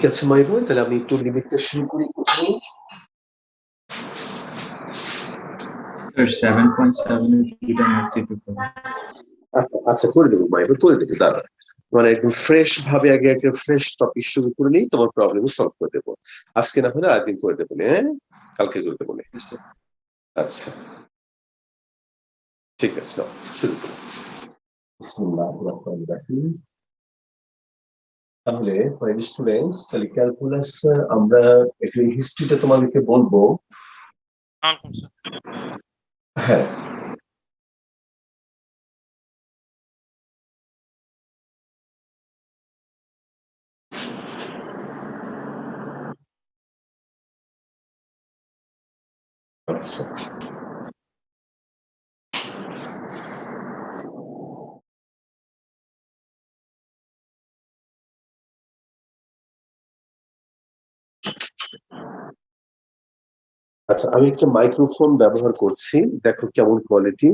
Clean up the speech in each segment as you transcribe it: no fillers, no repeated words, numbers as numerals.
ঠিক আছে মাইবো, তাহলে আমি একটু লিমিটটা শুরু করি কোথায়। Sir, 7.7 দুইটা নোট চেপে করো। আচ্ছা আচ্ছা, করে দেবো মাইবো, করে দেবো, দাঁড়া। মানে একদম ফ্রেশ ভাবে আগে একটা ফ্রেশ টপিক শুরু করে নিই, তোমার প্রবলেম সলভ করে দেবো। আজকে না হলে আরেকদিন করে দেবো, হ্যাঁ, কালকে করে দেবো। আচ্ছা ঠিক আছে, নাও, শুরু করো। বিসমিল্লাহির রহমানির রহিম। তাহলে স্টুডেন্টস, তাহলে ক্যালকুলাস আমরা একটু হিস্ট্রিটা তোমাদেরকে বলবো। হ্যাঁ, আচ্ছা আচ্ছা, আমি একটা মাইক্রোফোন ব্যবহার করছি, দেখো কেমন কোয়ালিটি।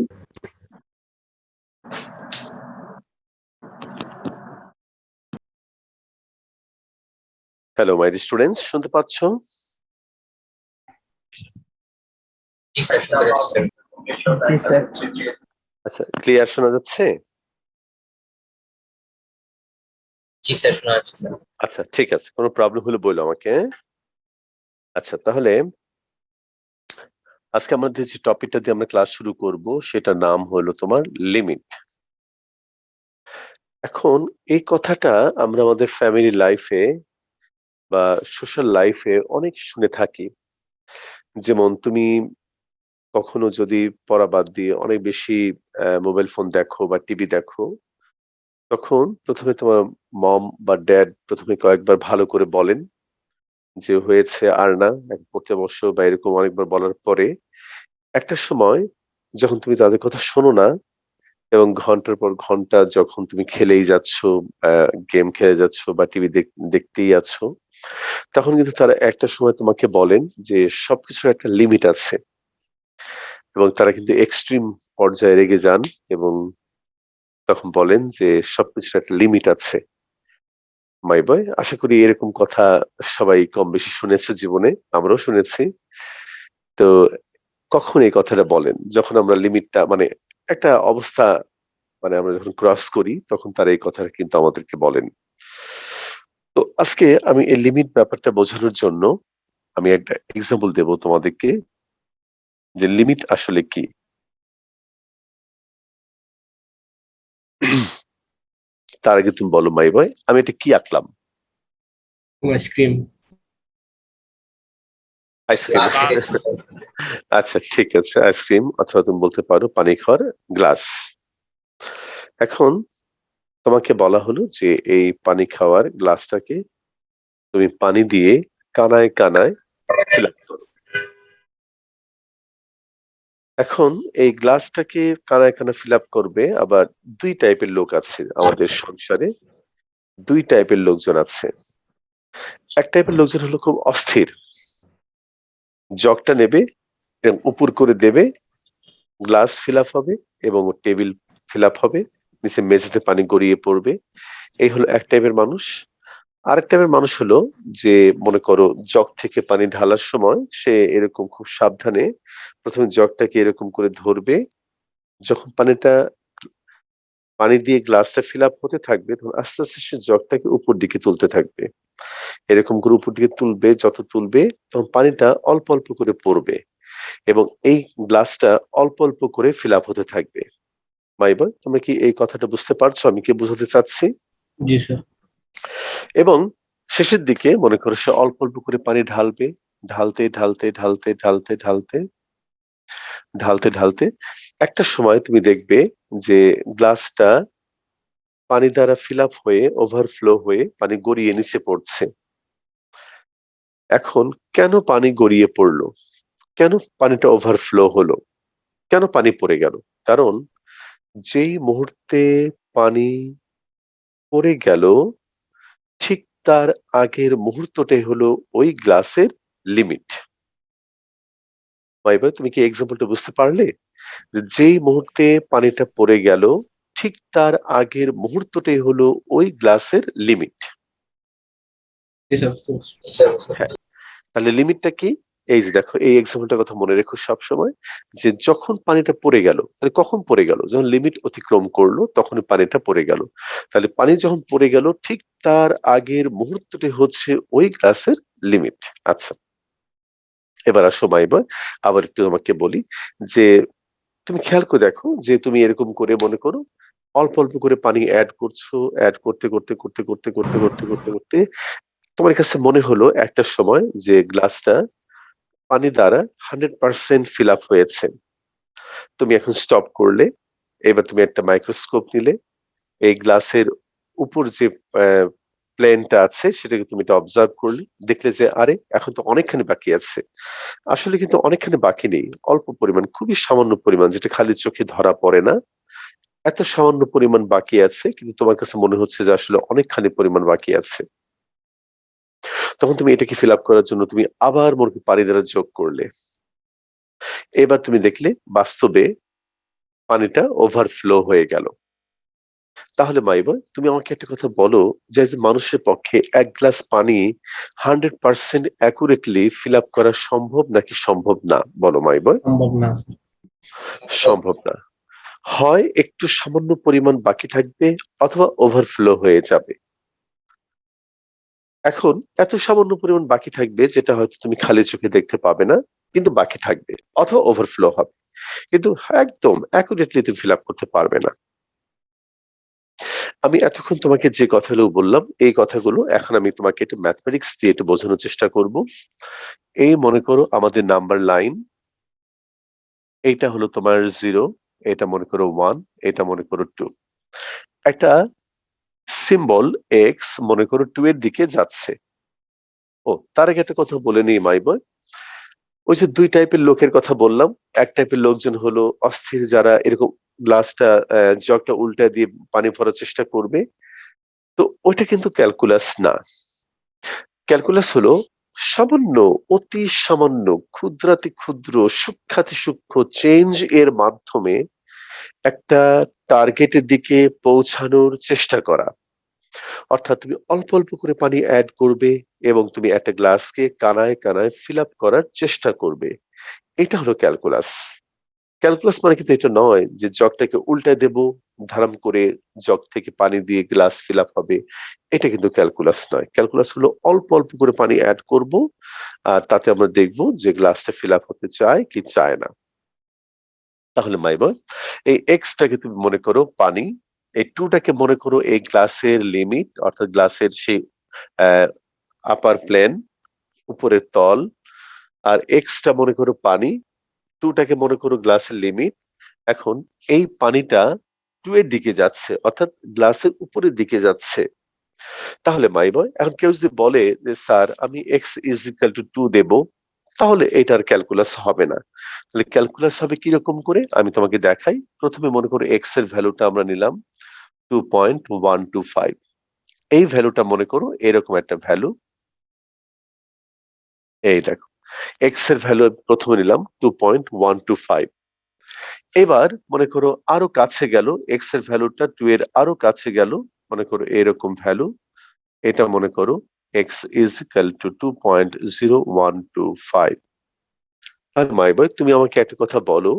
হ্যালো মাই স্টুডেন্টস, শুনতে পাচ্ছ? জি স্যার, শুনতে পাচ্ছি স্যার। জি স্যার। আচ্ছা, ক্লিয়ার শোনা যাচ্ছে? জি স্যার, শোনা যাচ্ছে স্যার। আচ্ছা ঠিক আছে, কোনো প্রবলেম হলে বলো আমাকে। আচ্ছা, তাহলে আজকে আমাদের যে টপিকটা দিয়ে আমরা ক্লাস শুরু করব সেটার নাম হলো তোমার লিমিট। এখন এই কথাটা আমরা আমাদের ফ্যামিলি লাইফে বা সোশ্যাল লাইফে অনেক শুনে থাকি। যেমন তুমি কখনো যদি পড়া বাদ দিয়ে অনেক বেশি মোবাইল ফোন দেখো বা টিভি দেখো, তখন প্রথমে তোমার মম বা ড্যাড প্রথমে কয়েকবার ভালো করে বলেন যে হয়েছে আর না, এখন পড়তে বসো বা এরকম অনেকবার বলার পরে একটা সময় যখন তুমি তাদের কথা শোনো না এবং ঘন্টার পর ঘন্টা যখন তুমি খেলেই যাচ্ছ, গেম খেলে যাচ্ছ বা টিভি দেখতেই আছো, তখন কিন্তু তারা একটা সময় তোমাকে বলেন যে সবকিছুর একটা লিমিট আছে। এবং তারা কিন্তু এক্সট্রিম পর্যায়ে রেগে যান এবং তখন বলেন যে সবকিছুর একটা লিমিট আছে। মাই বয়, আশা করি এরকম কথা সবাই কম বেশি শুনেছে জীবনে, আমরাও শুনেছি। তো কখন এই কথাটা বলেন? যখন আমরা লিমিটটা মানে একটা অবস্থা, মানে আমরা যখন ক্রস করি তখন তারা এই কথাটা কিন্তু আমাদেরকে বলেন। তো আজকে আমি এই লিমিট ব্যাপারটা বোঝানোর জন্য আমি একটা এক্সাম্পল দেব তোমাদেরকে যে লিমিট আসলে কি। তার আগে তুমি বলো মাই ভাই, আমি এটা কি আঁকলাম? আইসক্রিম। আইসক্রিম। আচ্ছা ঠিক আছে, আইসক্রিম, অথবা তুমি বলতে পারো পানি খাওয়ার গ্লাস। এখন তোমাকে বলা হলো যে এই পানি খাওয়ার গ্লাসটাকে তুমি পানি দিয়ে কানায় কানায় ফিল আপ করো। এখন এই গ্লাসটাকে কানায় কানায় ফিল আপ করবে আবার দুই টাইপের লোক আছে আমাদের সংসারে। দুই টাইপের লোকজন আছে। এক টাইপের লোকজন হলো খুব অস্থির, জগটা নেবে এবং উপর করে দেবে, গ্লাস ফিল আপ হবে এবং টেবিল ফিল আপ হবে, নিচে মেঝেতে পানি গড়িয়ে পড়বে। এই হলো এক টাইপের মানুষ। আরেক টাইপের মানুষ হলো যে, মনে করো জগ থেকে পানি ঢালার সময় সে এরকম খুব সাবধানে প্রথমে জগটাকে এরকম করে ধরবে, যখন পানি দিয়ে গ্লাসটা ফিল আপ হতে থাকবে তখন আস্তে আস্তে সে জগটাকে উপর দিকে তুলতে থাকবে। এরকম করে উপর দিকে তুলবে, যত তুলবে তখন পানিটা অল্প অল্প করে পড়বে এবং এই গ্লাসটা অল্প অল্প করে ফিল আপ হতে থাকবে। মাইবা, তুমি কি এই কথাটা বুঝতে পারছো আমি কি বোঝাতে চাচ্ছি? জি স্যার। এবং শেষের দিকে মনে করো সে অল্প অল্প করে পানি ঢালবে, ঢালতে ঢালতে ঢালতে ঢালতে ঢালতে ঢালতে ঢালতে একটা সময় তুমি দেখবে যে গ্লাসটা পানি দ্বারা ফিল আপ হয়ে ওভারফ্লো হয়ে পানি গড়িয়ে নিচে পড়ছে। এখন কেন পানি গড়িয়ে পড়লো? কেন পানিটা ওভারফ্লো হলো? কেন পানি পড়ে গেল? কারণ যেই মুহূর্তে পানি পড়ে গেল, ঠিক তার আগের মুহূর্তটাই হলো ওই গ্লাসের লিমিট। ভাইবা, তুমি কি এক্সাম্পলটা বুঝতে পারলে? যে যেই মুহূর্তে পানিটা পড়ে গেল, ঠিক তার আগের মুহূর্তটাই হলো ওই গ্লাসের limit. Yes, of course. Yes, sir. হ্যাঁ, তাহলে লিমিটটা কি? এই যে দেখো, এই এক্সাম্পলটার কথা মনে রেখো সবসময়, যে যখন পানিটা পড়ে গেল, তাহলে কখন পড়ে গেল? যখন লিমিট অতিক্রম করলো তখনই পানিটা পড়ে গেল। তাহলে পানি যখন পড়ে গেল, ঠিক তার আগের মুহূর্তটি হচ্ছে ওই গ্লাসের লিমিট। আচ্ছা, এবার আসো মাইবা, আবার একটু তোমাকে বলি যে তুমি খেয়াল করে দেখো যে তুমি এরকম করে মনে করো অল্প অল্প করে পানি অ্যাড করছো, অ্যাড করতে করতে করতে করতে করতে করতে করতে করতে তোমার কাছে মনে হলো একটা সময় যে গ্লাসটা পানি দ্বারা 100% ফিল আপ হয়েছে। তুমি এখন স্টপ করলে, এবার তুমি একটা মাইক্রোস্কোপ নিলে, এই গ্লাসের উপর যে প্লেনটা আছে সেটাকে তুমি এটা অবজার্ভ করলে, দেখলে যে আরে এখন তো অনেকখানি বাকি আছে। আসলে কিন্তু অনেকখানি বাকি নেই, অল্প পরিমাণ, খুবই সামান্য পরিমাণ, যেটা খালি চোখে ধরা পড়ে না। এত সামান্য পরিমাণ বাকি আছে, কিন্তু তোমার কাছে মনে হচ্ছে যে আসলে অনেকখানি পরিমাণ বাকি আছে। তখন তুমি এটাকে ফিল আপ করার জন্য তুমি আবার মনে করো পানি দ্বারা যোগ করলে, এবার তুমি দেখলে বাস্তবে পানিটা ওভারফ্লো হয়ে গেল। তাহলে মাইবা, তুমি আমাকে একটা কথা বলো, যে মানুষের পক্ষে এক গ্লাস পানি 100% অ্যাকুরেটলি ফিল আপ করা সম্ভব নাকি সম্ভব না? বলো মাইবা। সম্ভব না, sir. সম্ভব না। হয় একটু সামান্য পরিমাণ বাকি থাকবে, অথবা ওভারফ্লো হয়ে যাবে। এখন এত সামান্য পরিমাণ বাকি থাকবে যেটা হয়তো তুমি খালি চোখে দেখতে পাবে না, কিন্তু বাকি থাকবে, অথবা ওভারফ্লো হবে, কিন্তু একদম অ্যাকুরেটলি তুমি ফিল আপ করতে পারবে না। আমি এতক্ষণ তোমাকে যে কথাগুলো বললাম, এই কথাগুলো এখন আমি তোমাকে একটু ম্যাথমেটিক্স দিয়ে একটু বোঝানোর চেষ্টা করব। এই মনে করো আমাদের নাম্বার লাইন, এইটা হলো তোমার 0, এটা মনে করো 1, এটা মনে করো 2। একটা সিম্বল এক্স মনে করো 2 এর দিকে যাচ্ছে। ও, তার আগে একটা কথা বলে নিই মাই বয়, ওই যে দুই টাইপের লোকের কথা বললাম, এক টাইপের লোকজন হলো অস্থির, যারা এরকম গ্লাসটা জগটা উল্টা দিয়ে পানি ভরার চেষ্টা করবে। তো ওইটা কিন্তু ক্যালকুলাস না। ক্যালকুলাস হলো সামান্য, অতি সামান্য, ক্ষুদ্রাতি ক্ষুদ্র, সূক্ষ্মাতি সূক্ষ্ম চেঞ্জ এর মাধ্যমে একটা টার্গেটের দিকে পৌঁছানোর চেষ্টা করা। অর্থাৎ তুমি অল্প অল্প করে পানি অ্যাড করবে, এবং তুমি একটা গ্লাসকে কানায় কানায় ফিল আপ করার চেষ্টা করবে। এটা হলো ক্যালকুলাস। ক্যালকুলাস মানে কিন্তু এটা নয় যে জগটাকে উল্টায় দেব, ধারাম করে জগ থেকে পানি দিয়ে গ্লাস ফিল আপ হবে। এটা কিন্তু ক্যালকুলাস নয়। ক্যালকুলাস হলো অল্প অল্প করে পানি অ্যাড করব, আর তাতে আমরা দেখব যে গ্লাসটা ফিল আপ হতে চায় কি চায় না। তাহলে মাইবা, এই এক্সটাকে তুমি মনে করো পানি, এই টুটাকে মনে করো এই গ্লাসের লিমিট, অর্থাৎ গ্লাসের সেই আপার প্লেন, উপরের তল। আর এক্সটা মনে করো পানি, টুটাকে মনে করো গ্লাসের লিমিট। এখন এই পানিটা 2 এর দিকে যাচ্ছে, অর্থাৎ গ্লাসের উপরের দিকে যাচ্ছে। তাহলে মাইবা, এখন কেউ যদি বলে যে স্যার আমি এক্স ইজ ইকুয়াল টু 2 দেব, তাহলে এটার ক্যালকুলাস হবে না। তাহলে ক্যালকুলাস হবে কিরকম করে আমি তোমাকে দেখাই। প্রথমে মনে করো এক্স এর ভ্যালুটা আমরা নিলাম 2.125। এই ভ্যালুটা মনে করো এরকম একটা ভ্যালু। এই দেখো, এক্স এর ভ্যালু প্রথমে নিলাম 2.125। এবার মনে করো আরো কাছে গেল, এক্স এর ভ্যালুটা 2 এর আরো কাছে গেল, মনে করো এরকম ভ্যালু। এটা মনে করো এক্স ইজ ইকুয়াল টু 2.0125। আর মাই বয়, তুমি আমাকে একটা কথা বলো,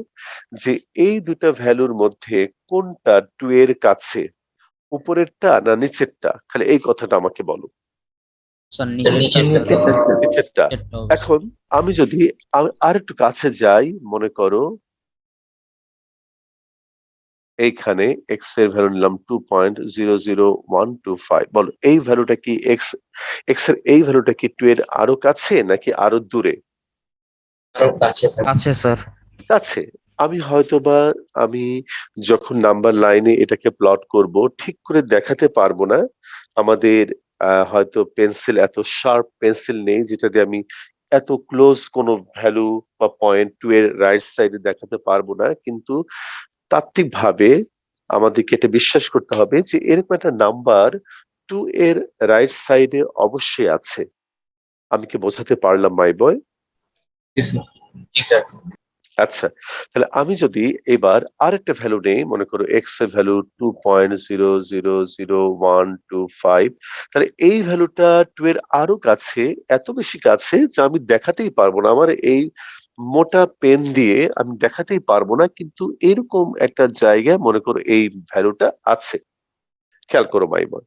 যে এই দুটা ভ্যালুর মধ্যে কোনটা 2 এর কাছে, উপরেরটা না নিচেরটা? খালি এই কথাটা আমাকে বলো। Sir, নিচেরটা, নিচেরটা, sir. sir. নিচেরটা। নিচেরটা অবশ্যই। এখন আমি যদি আর একটু কাছে যাই, মনে করো এইখানে এক্স এর ভ্যালু নিলাম 2.00125। বলো এই ভ্যালুটা কি এক্স এর এই ভ্যালুটা কি 2 এর আরো কাছে নাকি আরো দূরে? আরো কাছে, স্যার। আছে স্যার। কাছে। আমি হয়তোবা আমি যখন নাম্বার লাইনে এটাকে প্লট করব, ঠিক করে দেখাতে পারবো না। আমাদের হয়তো পেন্সিল, এত শার্প পেন্সিল নেই যেটা দিয়ে আমি এত ক্লোজ কোনো ভ্যালু বা পয়েন্ট 2 এর রাইট সাইডে দেখাতে পারবো না, কিন্তু তাত্ত্বিকভাবে আমাদেরকে এটা বিশ্বাস করতে হবে যে এরকম একটা নাম্বার 2 এর রাইট সাইডে অবশ্যই আছে। আমি কি বোঝাতে পারলাম মাই বয়? Yes, sir. জি, স্যার। আচ্ছা, তাহলে আমি যদি এবার আরেকটা ভ্যালু নেই, মনে করো এক্স এর ভ্যালু 2.0000125, তাহলে এই ভ্যালুটা 2 এর আরো কাছে, এত বেশি কাছে যে আমি দেখাতেই পারবো না। আমার এই মোটা পেন দিয়ে আমি দেখাতেই পারবো না, কিন্তু এরকম একটা জায়গায় মনে করো এই ভ্যালুটা আছে। খেয়াল করো মাইমা,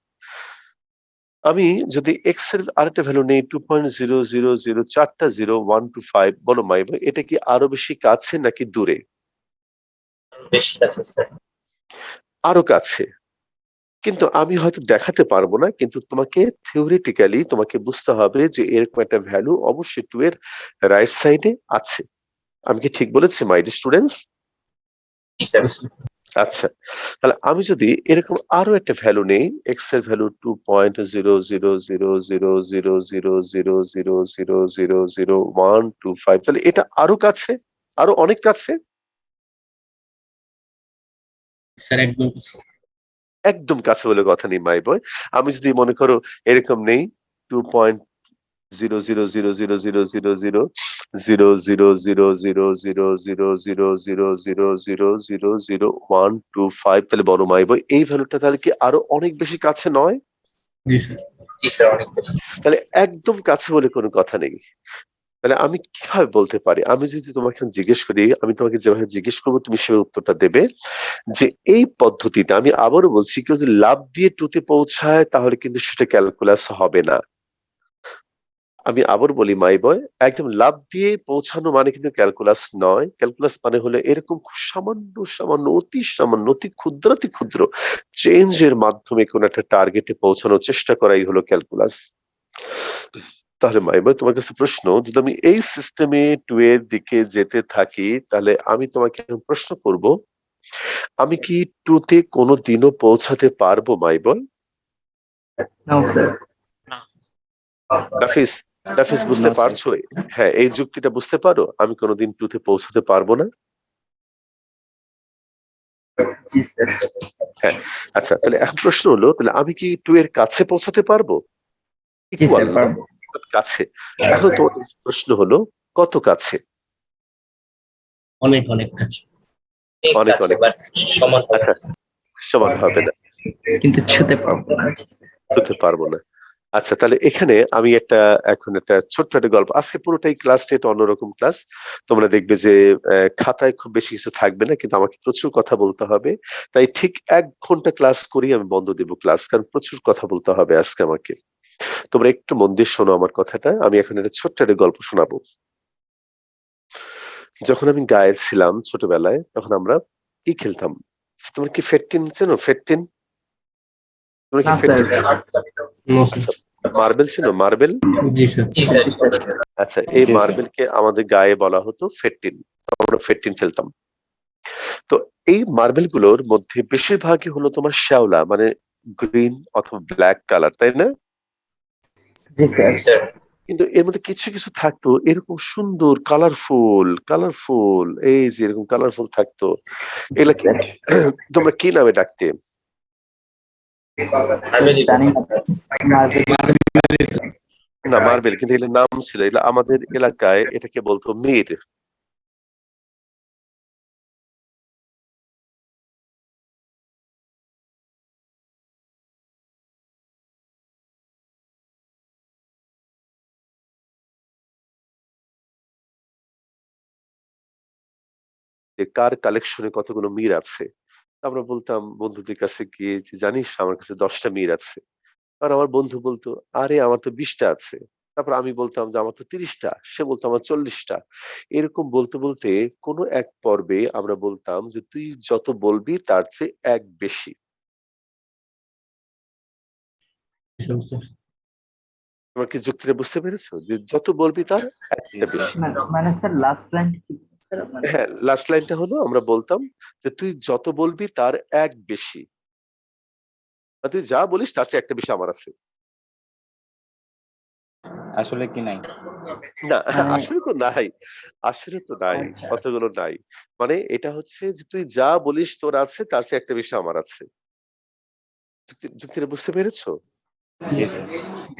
আমি যদি এক্স এর আরেকটা ভ্যালু নেই 2.000 চারটা 0 125, বলো মাইমা এটা কি আরো বেশি কাছে নাকি দূরে? বেশি কাছে স্যার। আরো কাছে, কিন্তু আমি হয়তো দেখাতে পারবো না, কিন্তু তোমাকে থিওরিটিক্যালি তোমাকে বুঝতে হবে যে এরকম একটা ভ্যালু অবশ্যই 2 এর রাইট সাইডে আছে। আমি কি ঠিক বলেছি মাই স্টুডেন্টস? G sir. আচ্ছা, তাহলে আমি যদি এরকম আরো একটা ভ্যালু নেই, এক্স এর ভ্যালু 2.000000000000125, তাহলে এটা আরো কাছে, আরো অনেক কাছে, স্যার একদম কাছে। একদম কাছে বলে কথা নেই মাই বয়। আমি যদি মনে করো এরকম নেই 2.000000000000000000125, তাহলে বড় মাই বই এই ভ্যালুটা তাহলে কি আরো অনেক বেশি কাছে নয়? জি স্যার। জি স্যার অনেক বেশি। তাহলে একদম কাছে বলে কোনো কথা নেই। তাহলে আমি কিভাবে বলতে পারি? আমি যদি তোমাকে এখন জিজ্ঞেস করি, আমি তোমাকে যেভাবে জিজ্ঞেস করবো তুমি সেভাবে উত্তরটা দেবে, যে এই পদ্ধতিতে আমি আবারও বলছি কেউ যদি লাফ দিয়ে 2 তে পৌঁছায় তাহলে কিন্তু সেটা ক্যালকুলাস হবে না। আমি আবার বলি মাই বয়, একদম লাফ দিয়ে পৌঁছানো মানে কিন্তু ক্যালকুলাস নয়। ক্যালকুলাস মানে হলো এরকম খুব সামান্য, সামান্য, অতি সামান্য, অতি ক্ষুদ্রাতি ক্ষুদ্র চেঞ্জ এর মাধ্যমে কোন একটা টার্গেটে পৌঁছানোর চেষ্টা করাই হলো ক্যালকুলাস। তাহলে মাই বয় তোমার কাছে প্রশ্ন, যদি আমি এই সিস্টেমে 2 এর দিকে যেতে থাকি তাহলে আমি তোমাকে এখন প্রশ্ন করব, আমি কি 2 তে কোনোদিনও পৌঁছাতে পারবো মাই বয়? No, sir. না। নাফিস, নাফিস বুঝতে No, sir. পারছো? হ্যাঁ, এই যুক্তিটা বুঝতে পারো? আমি কোনোদিন 2 তে পৌঁছাতে পারবো না? জি, স্যার। হ্যাঁ। আচ্ছা, তাহলে এখন প্রশ্ন হলো তাহলে আমি কি 2 এর কাছে পৌঁছাতে পারবো? জি, ইকুয়াল স্যার না? পারবো। কাছে। এখন তোমাদের প্রশ্ন হলো কত কাছে? অনেক অনেক কাছে। অনেক কাছে অনেক। বাট সমান হবে আচ্ছা, না। সমান হবে না। কিন্তু ছুতে পারবো না। জি, স্যার। হতে পারবো না। আচ্ছা, তাহলে এখানে আমি এখন একটা ছোট্ট একটা গল্প, আজকে পুরোটাই ক্লাসটা এটা অন্যরকম ক্লাস। তোমরা দেখবে যে খাতায় খুব বেশি কিছু থাকবে না, কিন্তু আমাকে প্রচুর কথা বলতে হবে। তাই ঠিক 1 ঘন্টা ক্লাস করেই আমি বন্ধ দেব ক্লাস, কারণ প্রচুর কথা বলতে হবে আজকে আমাকে। তোমরা একটু মন দিয়ে শোনো আমার কথাটা। আমি এখন একটা ছোট্ট একটা গল্প শোনাবো। যখন আমি গাঁয়ে ছিলাম ছোটবেলায়, তখন আমরা খেলতাম। তোমরা কি ফেটটিন চেনো? ফেটটিন? তোমরা কি না, স্যার। ফেটটিন? নো আচ্ছা, স্যার। মার্বেল চেনো? মার্বেল? জি স্যার। জি স্যার। আচ্ছা, এই জি, স্যার। মার্বেলকে আমাদের গায়ে বলা হতো ফেটটিন। আমরা ফেটটিন খেলতাম। তো এই মার্বেল গুলোর মধ্যে বেশিরভাগই হলো তোমার শ্যাওলা, মানে গ্রিন অথবা ব্ল্যাক কালার, তাই না? জি, স্যার। জি স্যার। কিন্তু এর মধ্যে কিছু কিছু থাকতো এরকম সুন্দর কালারফুল, কালারফুল, এই যে এরকম কালারফুল থাকতো। জি, এগুলাকে স্যার। তোমরা কি নামে ডাকতে? জানি না। মার্বেল। না, মার্বেল কিন্তু এগুলোর নাম ছিল। এগুলো আমাদের এলাকায় এটাকে বলতো মির। যে কার কালেকশনে কতগুলো মির আছে। আমরা বলতাম বন্ধুদের কাছে গিয়ে যে, "জানিস আমার কাছে ১০ টা মির আছে।" আর আমার বন্ধু বলতো, "আরে আমার তো ২০ টা আছে।" তারপর আমি বলতাম যে, "আমার তো ৩০ টা।" সে বলতো, "আমার ৪০ টা।" এরকম বলতে, বলতে কোনো এক পর্বে আমরা বলতাম যে, "তুই যত বলবি তার চেয়ে ১ বেশি।" তোমরা কি যুক্তিটা বুঝতে পেরেছো? যে যত বলবি তার ১ টা বেশি। মানে স্যার লাস্ট লাইন কি স্যার আপনার? হ্যাঁ, লাস্ট লাইনটা হলো আমরা বলতাম যে, "তুই যত বলবি তার ১ বেশি। বা তুই যা বলিস তার চেয়ে ১ টা বেশি আমার আছে।" আসলে কি নাই? না, মানে আসলে তো নাই। আসলে তো নাই। আচ্ছা। অতগুলো নাই। মানে এটা হচ্ছে যে তুই যা বলিস তোর আছে তার চেয়ে একটা বেশি আমার আছে। যুক্তিটা বুঝতে পেরেছো? জি স্যার। জি,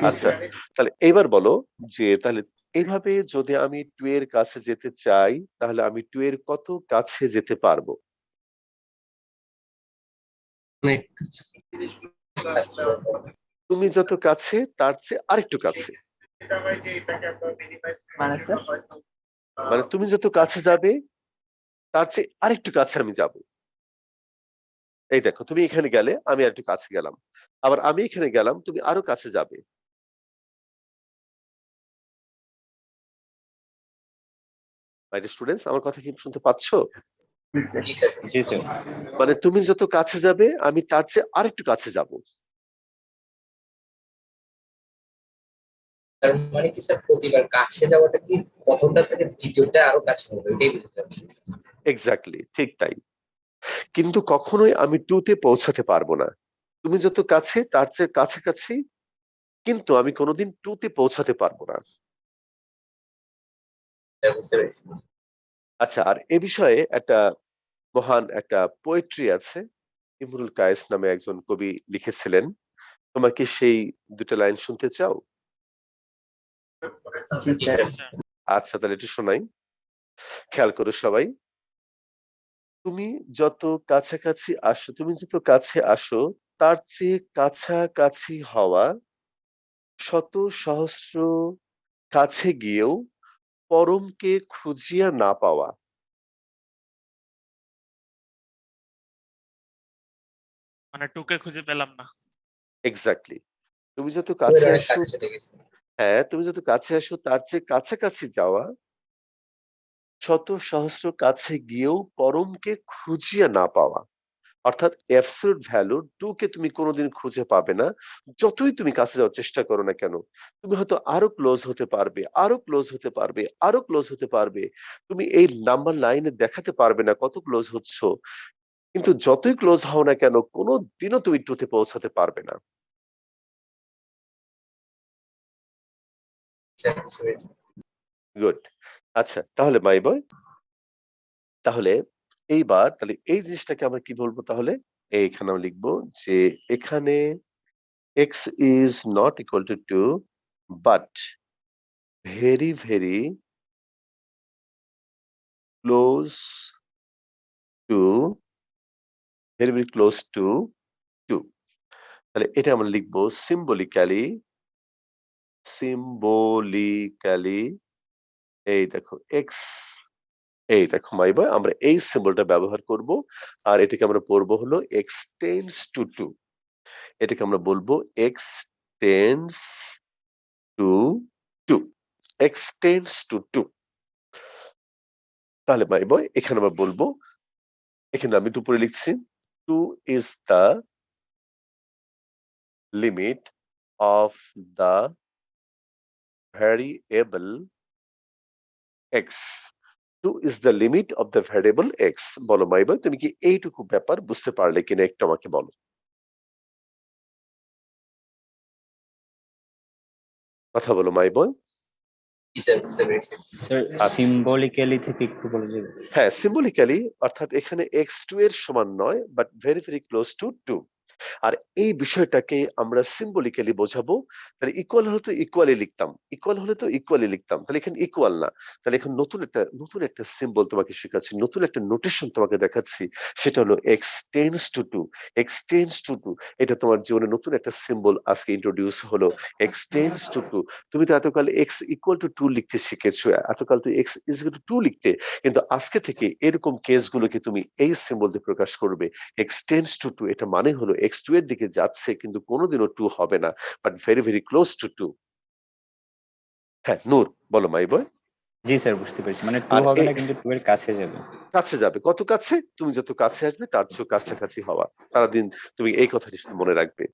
আচ্ছা। স্যার। তাহলে এইবার বলো যে তাহলে এইভাবে যদি আমি 2 এর কাছে যেতে চাই তাহলে আমি 2 এর কত কাছে যেতে পারবো? তুমি যত কাছে তার চেয়ে আরেকটু কাছে। মানে স্যার মানে তুমি যত কাছে যাবে তার চেয়ে আরেকটু কাছে আমি যাব। এই দেখো তুমি এখানে গেলে আমি আরেকটু কাছে গেলাম। আবার আমি এখানে গেলাম তুমি আরো কাছে যাবে। মাই ডিয়ার স্টুডেন্টস, আমার কথা কি শুনতে পাচ্ছো? জি স্যার জি স্যার মানে তুমি যত কাছে যাবে আমি তার চেয়ে আরেকটু কাছে যাব। তার মানে কি স্যার প্রতিবার কাছে যাওয়াটা কি প্রথমটা থেকে দ্বিতীয়টা আরো কাছে হবে, এটাই বুঝতে পারছি। এক্স্যাক্টলি ঠিক তাই। কিন্তু কখনোই আমি 2 তে পৌঁছাতে পারবো না। তুমি যত কাছে তার চেয়ে কাছাকাছি, কিন্তু আমি কোনোদিন 2 তে পৌঁছাতে পারবো না। বুঝতে পেরেছি। আচ্ছা, আর এ বিষয়ে একটা মহান একটা পোয়েট্রি আছে। ইমরুল কায়েস নামে একজন কবি লিখেছিলেন। তোমরা কি সেই ২ টা লাইন শুনতে চাও? জি জি স্যার স্যার আচ্ছা, তাহলে একটু শোনাই। খেয়াল করো সবাই। তুমি যত কাছাকাছি আসো, তুমি যত কাছে আসো তার চেয়ে কাছাকাছি হওয়া, শত সহস্র কাছে গিয়েও পরমকে খুঁজিয়া না পাওয়া। মানে টুকে খুঁজে পেলাম না। এক্স্যাক্টলি। তুমি যত ওই কাছে অনেক আসো, কাছে চলে গেছে। হ্যাঁ, তুমি যত কাছে আসো তার চেয়ে কাছাকাছি যাওয়া, শত সহস্র কাছে গিয়েও পরমকে খুঁজিয়া না পাওয়া। অর্থাৎ অ্যাবসলিউট ভ্যালু 2 কে তুমি কোনোদিন খুঁজে পাবে না। যতই তুমি কাছে যাওয়ার চেষ্টা করো না কেন। তুমি হয়তো আরো ক্লোজ হতে পারবে, আরো ক্লোজ হতে পারবে, আরো ক্লোজ হতে পারবে। তুমি এই নাম্বার লাইনে দেখাতে পারবে না কত ক্লোজ হচ্ছ। কিন্তু যতই ক্লোজ হও না কেন কোনদিনও তুমি 2 তে পৌঁছাতে পারবে না। স্যার বুঝতে পেরেছি। গুড। আচ্ছা, তাহলে মাই বয়, তাহলে এইবার তাহলে এই জিনিসটাকে আমরা কি বলবো তাহলে? এইখানে আমরা লিখবো যে এখানে x is not equal to 2 but very very close to very very close to 2। তাহলে এটা আমরা লিখবো সিম্বলিক্যালি এই দেখো x, এই দেখো মাই বয় আমরা এই সিম্বলটা ব্যবহার করব। আর এটাকে আমরা পড়বো হলো x tends to 2। এটাকে আমরা বলবো x tends to 2, x tends to 2। তাহলে মাই বয় এখানে আমরা বলবো, এখানে আমি দুপুরে লিখছি 2 is the limit of the variable x। 2 is the limit of the variable x। বলো মাই বয় তুমি কি এইটুকু ব্যাপার বুঝতে পারলে কিনা একটু আমাকে বলো। কথা বলো মাই বয়। জি স্যার বুঝতে পেরেছি। স্যার আচ্ছা। সিম্বলিক্যালি থেকে একটু বলে যাবেন? হ্যাঁ, সিম্বলিক্যালি অর্থাৎ এখানে x2 এর সমান নয় but very very close two 2। আর এই বিষয়টাকে আমরা সিম্বলিক্যালি বোঝাবো। তাহলে ইকুয়াল হলে তো ইকুয়ালি লিখতাম, ইকুয়াল হলে তো ইকুয়ালি লিখতাম, তাহলে এখানে ইকুয়াল না। তাহলে এখন নতুন একটা সিম্বল তোমাকে শেখাচ্ছি, নতুন একটা নোটেশন তোমাকে দেখাচ্ছি। সেটা হলো x tends to 2, x tends to 2। এটা তোমার জীবনে নতুন একটা সিম্বল আজকে ইন্ট্রোডিউস হলো, x টেন্ডস টু 2। তুমি তো এতকাল x ইকুয়াল টু 2 লিখতে শিখেছো, এতকাল তো x ইজ ইকুয়াল টু 2 লিখতে। কিন্তু আজকে থেকে এরকম কেসগুলোকে তুমি এই সিম্বল দিয়ে প্রকাশ করবে, x tends to 2। এটা মানে হলো x 2 এর দিকে যাচ্ছে কিন্তু কোনোদিনও 2 হবে না, but very very close two 2। হ্যাঁ, নূর বলো মাই বয়। জি স্যার বুঝতে পেরেছি, মানে 2 আর হবে না কিন্তু 2 এর কাছে যাবে। কাছে যাবে, কত কাছে? তুমি যত কাছে আসবে তার চেয়েও কাছাকাছি হওয়া। সারাদিন তুমি এই কথাটি শুধু মনে রাখবে।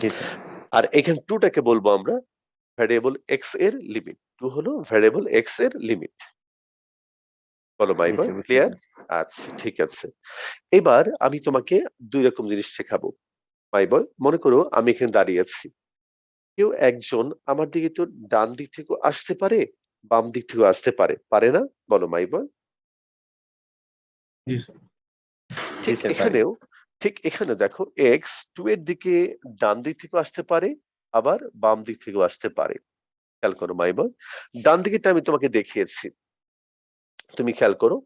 জি স্যার। আর এখানে 2 টাকে বলবো আমরা ভ্যারিয়েবল x এর লিমিট। 2 হলো ভ্যারিয়েবল x এর লিমিট। বলো মাই জি বয়, স্যার বুঝতে ক্লিয়ার? পেরেছি। আচ্ছা, ঠিক আছে। এবার আমি তোমাকে 2 রকম জিনিস শেখাবো। মাই বয়, মনে করো আমি এখানে দাঁড়িয়ে আছি। কেউ একজন আমার দিকে তো ডান দিক থেকেও আসতে পারে, বাম দিক থেকেও আসতে পারে, পারে না? বলো মাই বয়। জি ঠিক স্যার পারি। এখানেও ঠিক এখানে দেখো এক্স 2 এর দিকে ডান দিক থেকেও আসতে পারে, আবার বাম দিক থেকেও আসতে পারে। খেয়াল করো মাই বয়, ডান দিকেরটা আমি তোমাকে দেখিয়েছি, তুমি খেয়াল করো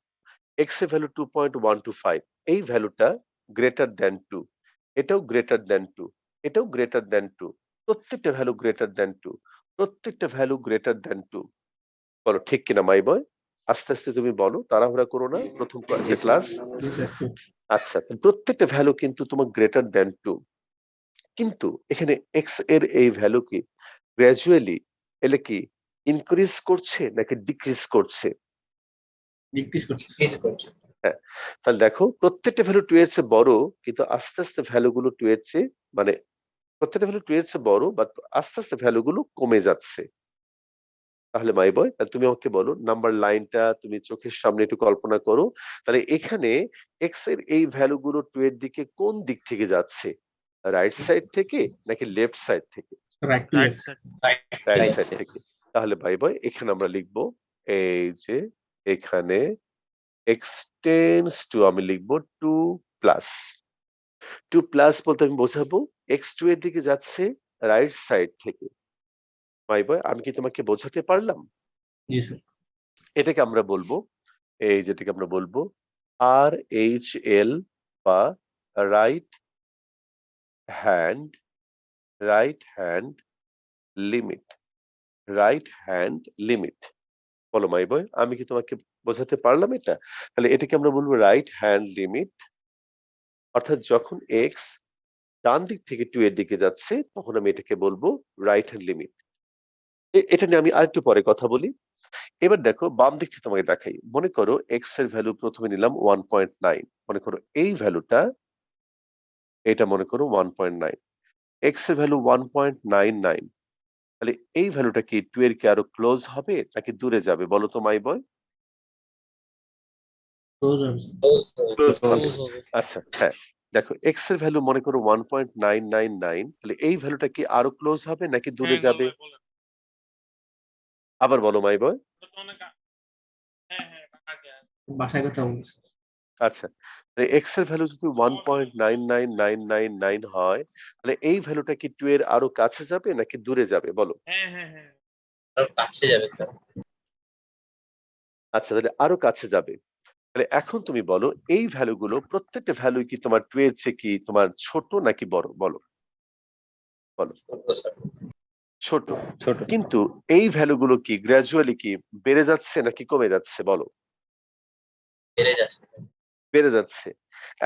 x এর ভ্যালু 2.125, এই ভ্যালুটা গ্রেটার দ্যান 2, এটাও গ্রেটার দ্যান 2, এটাও গ্রেটার দ্যান 2, প্রত্যেকটা ভ্যালু গ্রেটার দ্যান 2, প্রত্যেকটা ভ্যালু গ্রেটার দ্যান 2। বলো ঠিক কিনা মাই বয়? আস্তে আস্তে তুমি বলো, তাড়াহুড়া করো না, প্রথম জি স্যার। ক্লাস। আচ্ছা, প্রত্যেকটা ভ্যালু কিন্তু তোমার গ্রেটার দ্যান 2, কিন্তু এখানে x এর এই ভ্যালু কি গ্র্যাজুয়ালি এলে কি ইনক্রিজ করছে নাকি ডিক্রিজ করছে? ডিক্রিজ করছে। হ্যাঁ, তাহলে দেখো প্রত্যেকটা ভ্যালু 2 এর চেয়ে বড়, কিন্তু আস্তে আস্তে ভ্যালু গুলো 2 এর চেয়ে মানে প্রত্যেকটা ভ্যালু 2 এর চেয়ে বড়, বাট আস্তে আস্তে ভ্যালু গুলো কমে যাচ্ছে। তাহলে মাই বয়, তাহলে তুমি আমাকে বলো নাম্বার লাইনটা তুমি চোখের সামনে একটু কল্পনা করো। তাহলে এখানে এক্স এর এই ভ্যালু গুলো 2 এর দিকে কোন দিক থেকে যাচ্ছে? রাইট সাইড থেকে নাকি লেফট সাইড থেকে? Right side. Right Right side side. থেকে। তাহলে মাই বয় এখানে আমরা লিখবো এই যে এখানে x টেন্ডস টু আমি লিখবো 2 প্লাস। 2 প্লাস বলতে আমি বোঝাবো x2 এর দিকে যাচ্ছে রাইট সাইড থেকে। মাই বয় আমি কি তোমাকে বোঝাতে পারলাম? জি স্যার। এটাকে আমরা বলবো, এই যেটাকে আমরা বলবো RHL বা right hand, right hand limit, right hand limit. বলো মাই বয় আমি কি তোমাকে বোঝাতে পারলাম এটা? তাহলে এটাকে আমরা বলবো রাইট হ্যান্ড লিমিট, অর্থাৎ যখন x ডান দিক থেকে 2 এর দিকে যাচ্ছে তখন আমি এটাকে বলবো রাইট হ্যান্ড লিমিট। এটা নিয়ে আমি আরেকটু পরে কথা বলি। এবার দেখো বাম দিক থেকে তোমাকে দেখাই। মনে করো x এর ভ্যালু প্রথমে নিলাম 1.9, মনে করো এই ভ্যালুটা, এটা মনে করো 1.9, x এর ভ্যালু 1.99, তাহলে এই ভ্যালুটা কি 2 এর কি আরো ক্লোজ হবে নাকি দূরে যাবে বলো তো মাই বয়? ক্লোজ হবে স্যার। ক্লোজ হবে। Close. আচ্ছা হ্যাঁ, দেখো x এর ভ্যালু মনে করো 1.999, তাহলে এই ভ্যালুটা কি আরো ক্লোজ হবে নাকি দূরে হ্যাঁ যাবে? বলেন। আবার বলো মাই বয়। ওটা তো অনেক হ্যাঁ আগে আছে। বাসায় কথা বলছি। আচ্ছা, x এর ভ্যালু যদি 1.99999 হয়, তাহলে এই ভ্যালুটা কি 2 এর আরো কাছে যাবে নাকি দূরে যাবে বলো? হ্যাঁ আর কাছে যাবে স্যার। আচ্ছা, তাহলে আরো কাছে যাবে। তাহলে এখন তুমি বলো এই ভ্যালুগুলো প্রত্যেকটা ভ্যালু কি তোমার 2 এর চেয়ে কি তোমার ছোট নাকি বড় বলো? বলো স্যার ছোট। ছোট। কিন্তু এই ভ্যালুগুলো কি গ্র্যাজুয়ালি কি বেড়ে যাচ্ছে নাকি কমে যাচ্ছে বলো? বেড়ে যাচ্ছে। বেড়ে যাচ্ছে।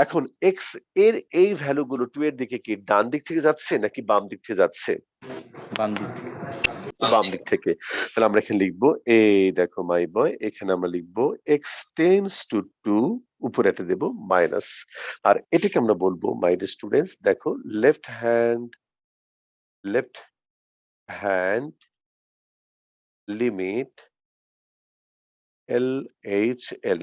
এখন x এর এই ভ্যালুগুলো 2 এর দিকে কি ডান দিক থেকে যাচ্ছে নাকি বাম দিক থেকে যাচ্ছে? বাম দিক থেকে। বাম দিক থেকে। তাহলে আমরা এখানে লিখবো, এই দেখো মাই বয়, এখানে আমরা লিখবো x টেন্ডস টু 2, উপরে একটা দেব মাইনাস। আর এটাকে আমরা বলবো মাই ডিয়ার স্টুডেন্টস, দেখো লেফট হ্যান্ড লিমিট LHL।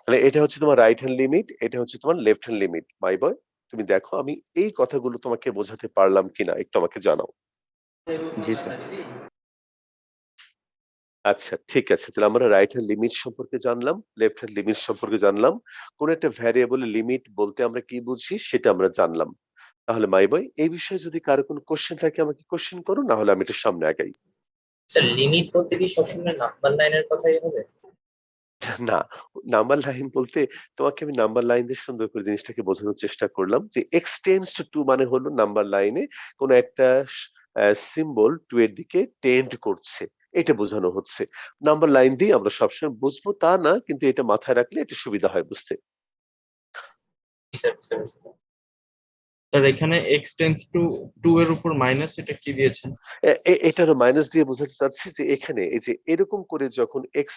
তাহলে এটা হচ্ছে তোমার রাইট হ্যান্ড লিমিট, এটা হচ্ছে তোমার লেফট হ্যান্ড লিমিট। মাই বয় তুমি দেখো আমি এই কথাগুলো তোমাকে বোঝাতে পারলাম কিনা একটু আমাকে জানাও। জি স্যার। আচ্ছা ঠিক আছে, তাহলে আমরা রাইট হ্যান্ড লিমিট সম্পর্কে জানলাম, লেফট হ্যান্ড লিমিট সম্পর্কে জানলাম, কোন একটা ভ্যারিয়েবলের লিমিট বলতে আমরা কি বুঝি সেটা আমরা জানলাম। তাহলে মাই বয় এই বিষয়ে যদি কারো কোনো কোশ্চেন থাকে আমাকে কোশ্চেন করো, না হলে আমি একটু সামনে আগাই। স্যার লিমিট বলতে কি সবসময় নাম্বার লাইনের কথাই হবে? না, নাম্বার লাইন বলতে তোমাকে আমি নাম্বার লাইন দিয়ে সুন্দর করে জিনিসটাকে বোঝানোর চেষ্টা করলাম যে x টেন্ডস টু 2 মানে হলো নাম্বার লাইনে কোন একটা সিম্বল 2 এর দিকে টেন্ড করছে, এটা বোঝানো হচ্ছে। নাম্বার লাইন দিয়ে আমরা সবসময় বুঝবো তা না, কিন্তু এটা মাথায় রাখলে একটু সুবিধা হয় বুঝতে। জি স্যার বুঝতে পারছি। স্যার এখানে x টেন্স টু 2 এর উপর মাইনাস এটা কি দিয়েছেন? এটারও মাইনাস দিয়ে বোঝাতে চাচ্ছি যে এখানে এই যে এরকম করে যখন x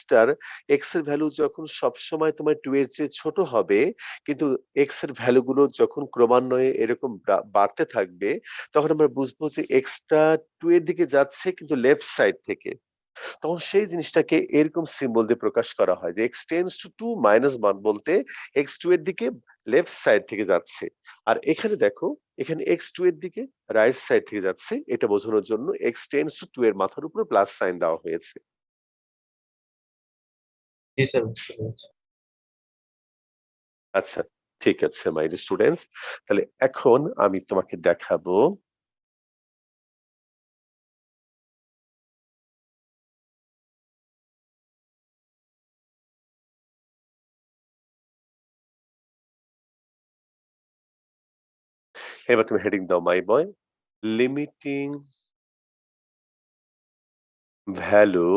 এর ভ্যালু যখন সবসময় তোমার 2 এর চেয়ে ছোট হবে, কিন্তু x এর ভ্যালু গুলো যখন ক্রমান্বয়ে এরকম বাড়তে থাকবে, তখন আমরা বুঝবো যে x টা 2 এর দিকে যাচ্ছে কিন্তু লেফট সাইড থেকে। তখন সেই জিনিসটাকে এরকম সিম্বল দিয়ে প্রকাশ করা হয় যে x টেন্ডস টু 2 মাইনাস 1 বলতে x 2 এর দিকে লেফট সাইড থেকে যাচ্ছে। আর এখানে দেখো এখানে x 2 এর দিকে রাইট সাইড থেকে যাচ্ছে, এটা বোঝানোর জন্য x টেন্ডস টু 2 এর মাথার উপরে প্লাস সাইন দেওয়া হয়েছে। জি স্যার বুঝতে পেরেছি। আচ্ছা ঠিক আছে মাই স্টুডেন্টস, তাহলে এখন আমি তোমাকে দেখাবো এবার তুমি হেডিং দাও my boy, limiting value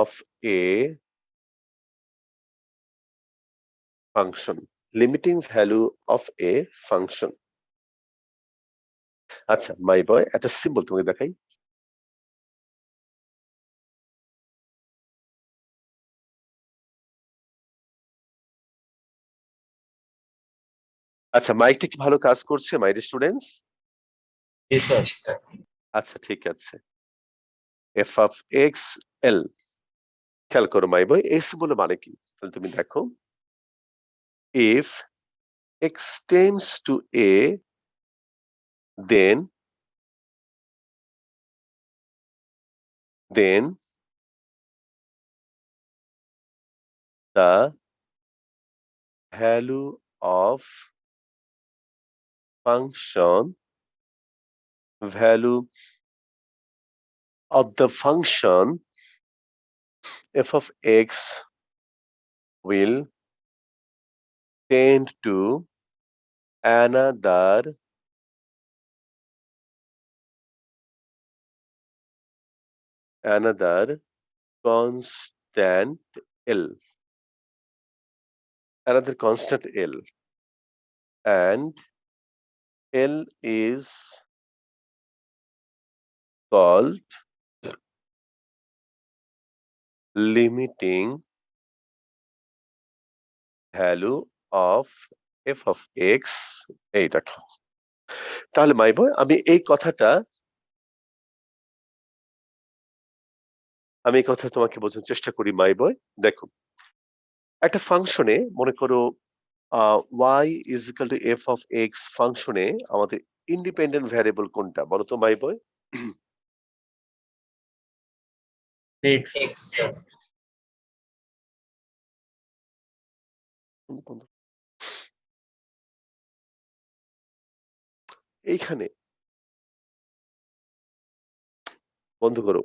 of a function, limiting value of a function. আচ্ছা মাই বয়, একটা সিম্বল তোমাকে দেখাই। আচ্ছা মাইকটা কি ভালো কাজ করছে my students? G sir. G sir. আচ্ছা ঠিক আছে, এফ অফ এক্স এল, খেয়াল করো মাই বয়, এই সিম্বল মানে কি? তাহলে তুমি দেখো, if x tends to A then the value of function, value of the function f of x will tend to another constant L, another constant L, and L is called limiting value of f of x। এই দেখো, তাহলে মাই বয় আমি এই কথাটা তোমাকে বোঝানোর চেষ্টা করি মাই বয়। দেখো, একটা ফাংশনে মনে করো y is equal two F of x ফাংশনে আমাদের ইন্ডিপেন্ডেন্ট ভ্যারিয়েবল কোনটা বলো তো my boy? X. X sir. এইখানে বন্ধ করো,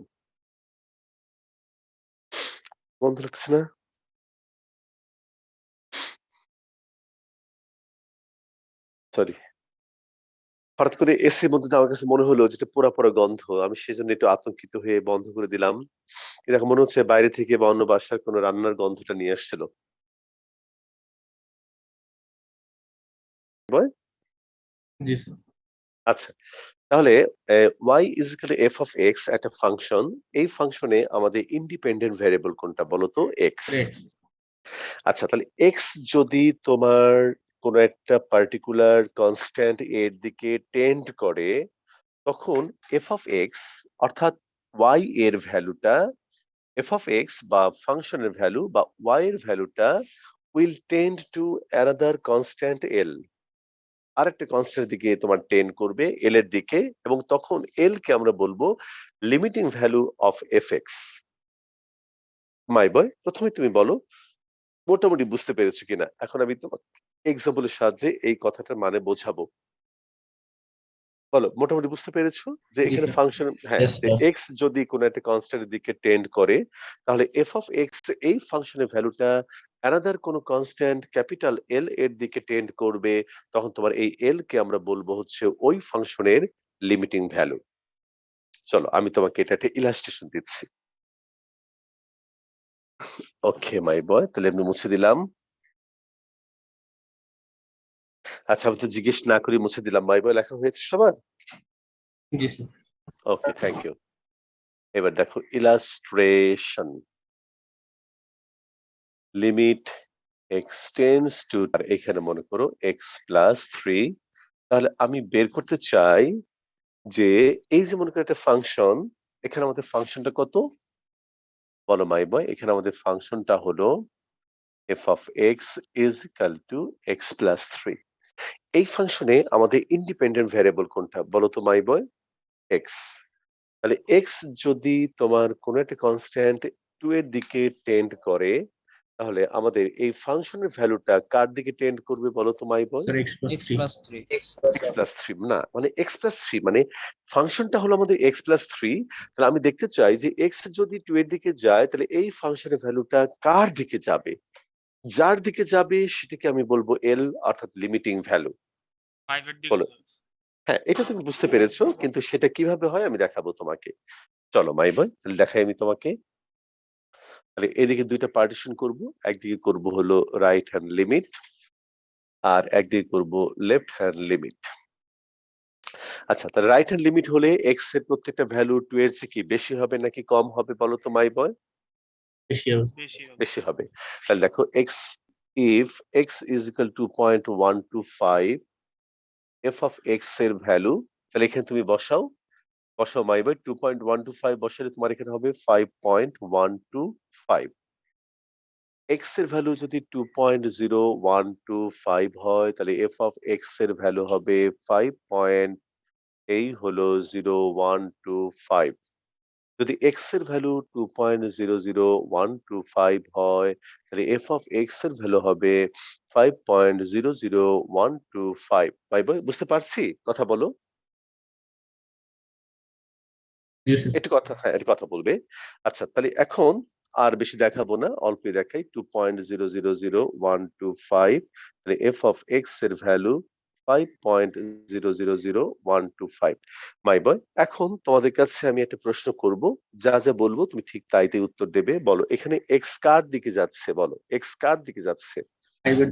বন্ধ লাগতেছে না? সরি, হঠাৎ করে এসির মধ্যে দিয়ে আমার কাছে মনে হলো যেটা পোড়া পোড়া গন্ধ, আমি সেজন্য একটু আতঙ্কিত হয়ে বন্ধ করে দিলাম। দেখো মনে হচ্ছে বাইরে থেকে বা অন্য বাসার কোনো রান্নার গন্ধটা নিয়ে আসছিল। বয়? জি স্যার। আচ্ছা, তাহলে y is equal two F of x একটা ফাংশন, এই ফাংশনে আমাদের ইন্ডিপেন্ডেন্ট ভ্যারিয়েবল কোনটা বলো তো? এক্স। এক্স। আচ্ছা, তাহলে এক্স যদি তোমার কোনো একটা পার্টিকুলার কনস্ট্যান্ট এর দিকে টেন্ড করে, তখন এফ অফ এক্স অর্থাৎ ওয়াই এর ভ্যালুটা, এফ অফ এক্স বা ফাংশনের ভ্যালু বা ওয়াই এর ভ্যালুটা will tend to another constant L, আরেকটা কনস্ট্যান্ট দিকে তোমার টেন্ড করবে এল এর দিকে, এবং তখন এল কে আমরা বলবো limiting value of F X. My boy, প্রথমে তুমি বলো মোটামুটি বুঝতে পেরেছো কিনা? এখন আমি তোমাকে এক্সাম্পলের সাহায্যে এই কথাটার মানে বোঝাবো। বলো মোটামুটি বুঝতে পেরেছো যে জি এখানে স্যার। ফাংশন, হ্যাঁ, Yes, sir. এক্স যদি কোনো একটা কনস্ট্যান্টের দিকে টেন্ড করে, তাহলে এফ অফ এক্স এই ফাংশনের ভ্যালুটা অ্যানাদার কোনো কনস্ট্যান্ট ক্যাপিটাল এল এর দিকে টেন্ড করবে, তখন তোমার এই এল কে আমরা বলবো হচ্ছে ওই ফাংশনের লিমিটিং ভ্যালু। চলো আমি তোমাকে এটা একটা ইলাস্ট্রেশন দিচ্ছি। ওকে মাই বয়, তাহলে আমি মুছে দিলাম। আচ্ছা, আমি তো জিজ্ঞেস না করি মুছে দিলাম। মাই বয় লেখা হয়েছে সবার? জি স্যার। Okay, thank you. এবার দেখো illustration, limit x tends to, এখানে মনে করো এক্স প্লাস 3। তাহলে আমি বের করতে চাই যে এই যে মনে করো একটা ফাংশন, এখানে আমাদের ফাংশনটা কত বলো মাই বয়? এখানে আমাদের ফাংশনটা হলো F of x is equal two x plus 3। এই ফাংশনে আমাদের ইন্ডিপেন্ডেন্ট ভ্যারিয়েবল কোনটা বলো তো মাই বয়? এক্স। তাহলে এক্স যদি তোমার কোনো একটা কনস্ট্যান্ট 2 এর দিকে টেন্ড করে, তাহলে আমাদের এই ফাংশনের ভ্যালুটা কার দিকে টেন্ড করবে বলো তো my boy? Sir X plus X 3। Plus 3। X plus X plus 3 না, মানে এক্স প্লাস 3 মানে ফাংশনটা হলো আমাদের এক্স প্লাস 3। তাহলে আমি দেখতে চাই যে এক্স যদি 2 এর দিকে যায়, তাহলে এই ফাংশনের ভ্যালুটা কার দিকে যাবে? যার দিকে যাবে সেটাকে আমি বলবো এল, অর্থাৎ লিমিটিং ভ্যালু। 5 এর দিকে বলো। হ্যাঁ, এটা তুমি বুঝতে পেরেছো, কিন্তু সেটা কিভাবে হয় আমি দেখাবো তোমাকে। চলো মাই বয়, তাহলে দেখাই আমি তোমাকে। তাহলে এদিকে দুইটা পার্টিশন করব, একদিকে করব হলো রাইট হ্যান্ড লিমিট, আর একদিকে করব লেফট হ্যান্ড লিমিট। আচ্ছা, তাহলে রাইট হ্যান্ড লিমিট হলে এক্স এর প্রত্যেকটা ভ্যালু 2 এর চেয়ে কি বেশি হবে নাকি কম হবে বলো তো মাই বয়? বেশি হবে। বেশি হবে। তাহলে দেখো x, if x is equal two 0.125, F of x এর ভ্যালু, তাহলে এখানে তুমি বসাও মাই বয়, 2.125 বসালে তোমার এখানে হবে 5.125। এক্স এর ভ্যালু যদি 2.0125 হয়, তাহলে এফ অফ এক্স এর ভ্যালু হবে 5. এই হলো 0125। যদি এক্স এর ভ্যালু 2.00125 হয়, তাহলে এফ অফ এক্স এর ভ্যালু হবে 5.00125। ভাই ভাই বুঝতে পারছি? কথা বলো। জি স্যার। একটু কথা, হ্যাঁ একটু কথা বলবে। আচ্ছা, তাহলে এখন আর বেশি দেখাবো না, অল্পই দেখাই। 2.0000125, তাহলে এফ অফ এক্স এর ভ্যালু 5.0000125। মাই বয়, এখন তোমাদের কাছে আমি একটা প্রশ্ন করব, যা যা বলবো তুমি ঠিক তাইতে উত্তর দেবে। বলো এখানে এক্স কার দিকে যাচ্ছে, বলো এক্স কার দিকে যাচ্ছে? 5 এর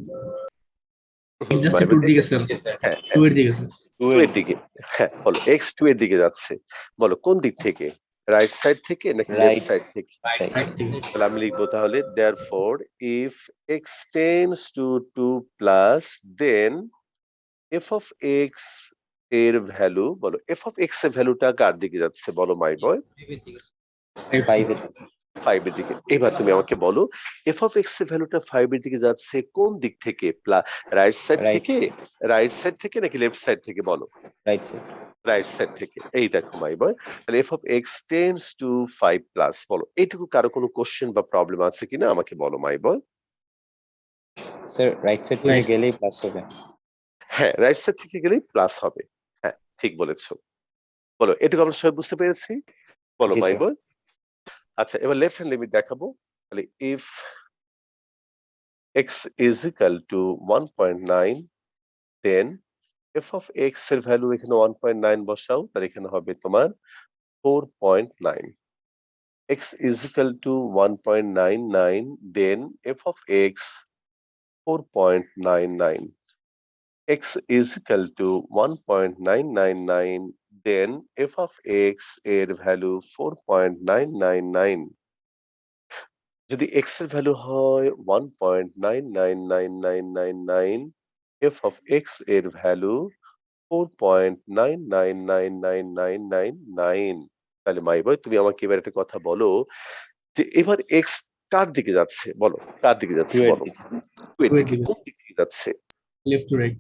মাই যাচ্ছে বয়, 2 এর দিকে স্যার। হ্যাঁ 2 এর দিকে স্যার। 2 এর দিকে। হ্যাঁ বলো, এক্স 2 এর দিকে যাচ্ছে, বলো কোন দিক থেকে? রাইট সাইড থেকে নাকি লেফট রাইট সাইড থেকে? রাইট সাইড সাইড থেকে। তাহলে আমি লিখবো তাহলে therefore if x tends to 2 plus, then f of x এর ভ্যালু, বলো f of x এর ভ্যালুটা কার দিকে যাচ্ছে বলো মাই বয়? 5 এর 5 এর দিকে। এবার তুমি আমাকে বলো f of x এর ভ্যালুটা 5 এর দিকে যাচ্ছে কোন দিক থেকে? রাইট সাইড রাইট থেকে, নাকি লেফট সাইড থেকে বলো? রাইট সাইড রাইট সাইড থেকে। এই দেখো মাই বয়, তাহলে f of x tends to 5 plus, বলো এইটুকু কারো কোনো কোশ্চেন বা প্রবলেম আছে কিনা আমাকে বলো মাই বয়। স্যার, রাইট সাইড থেকে Right. গেলেই প্লাস হবে। হ্যাঁ, রাইট সাইড থেকে গেলেই প্লাস হবে। হ্যাঁ, ঠিক বলেছো। বলো এটুকু আমরা সবাই বুঝতে পেরেছি? বলো জি মাই স্যার। বয়। আচ্ছা, এবার লেফট হ্যান্ড লিমিট দেখাবো। তাহলে if x is equal to 1.9, then F of x এর ভ্যালু এখানে 1.9 বসাও, তাহলে এখানে হবে তোমার 4.9। X is equal to 1.99, then F of x 4.99। x is equal to 1.999, then f of x এর ভ্যালু 4.999। যদি x এর ভ্যালু হয় 1.999999, f of x এর ভ্যালু 4.9999999। তাহলে মাই বয়, তুমি আমাকে এবার একটা কথা বলো, যে এবার x কার দিকে যাচ্ছে বলো? কার দিকে 2 যাচ্ছে এর বলো? দিকে। 2 এর 2 এর দিকে। দিকে। কোন দিক থেকে যাচ্ছে? Left to right.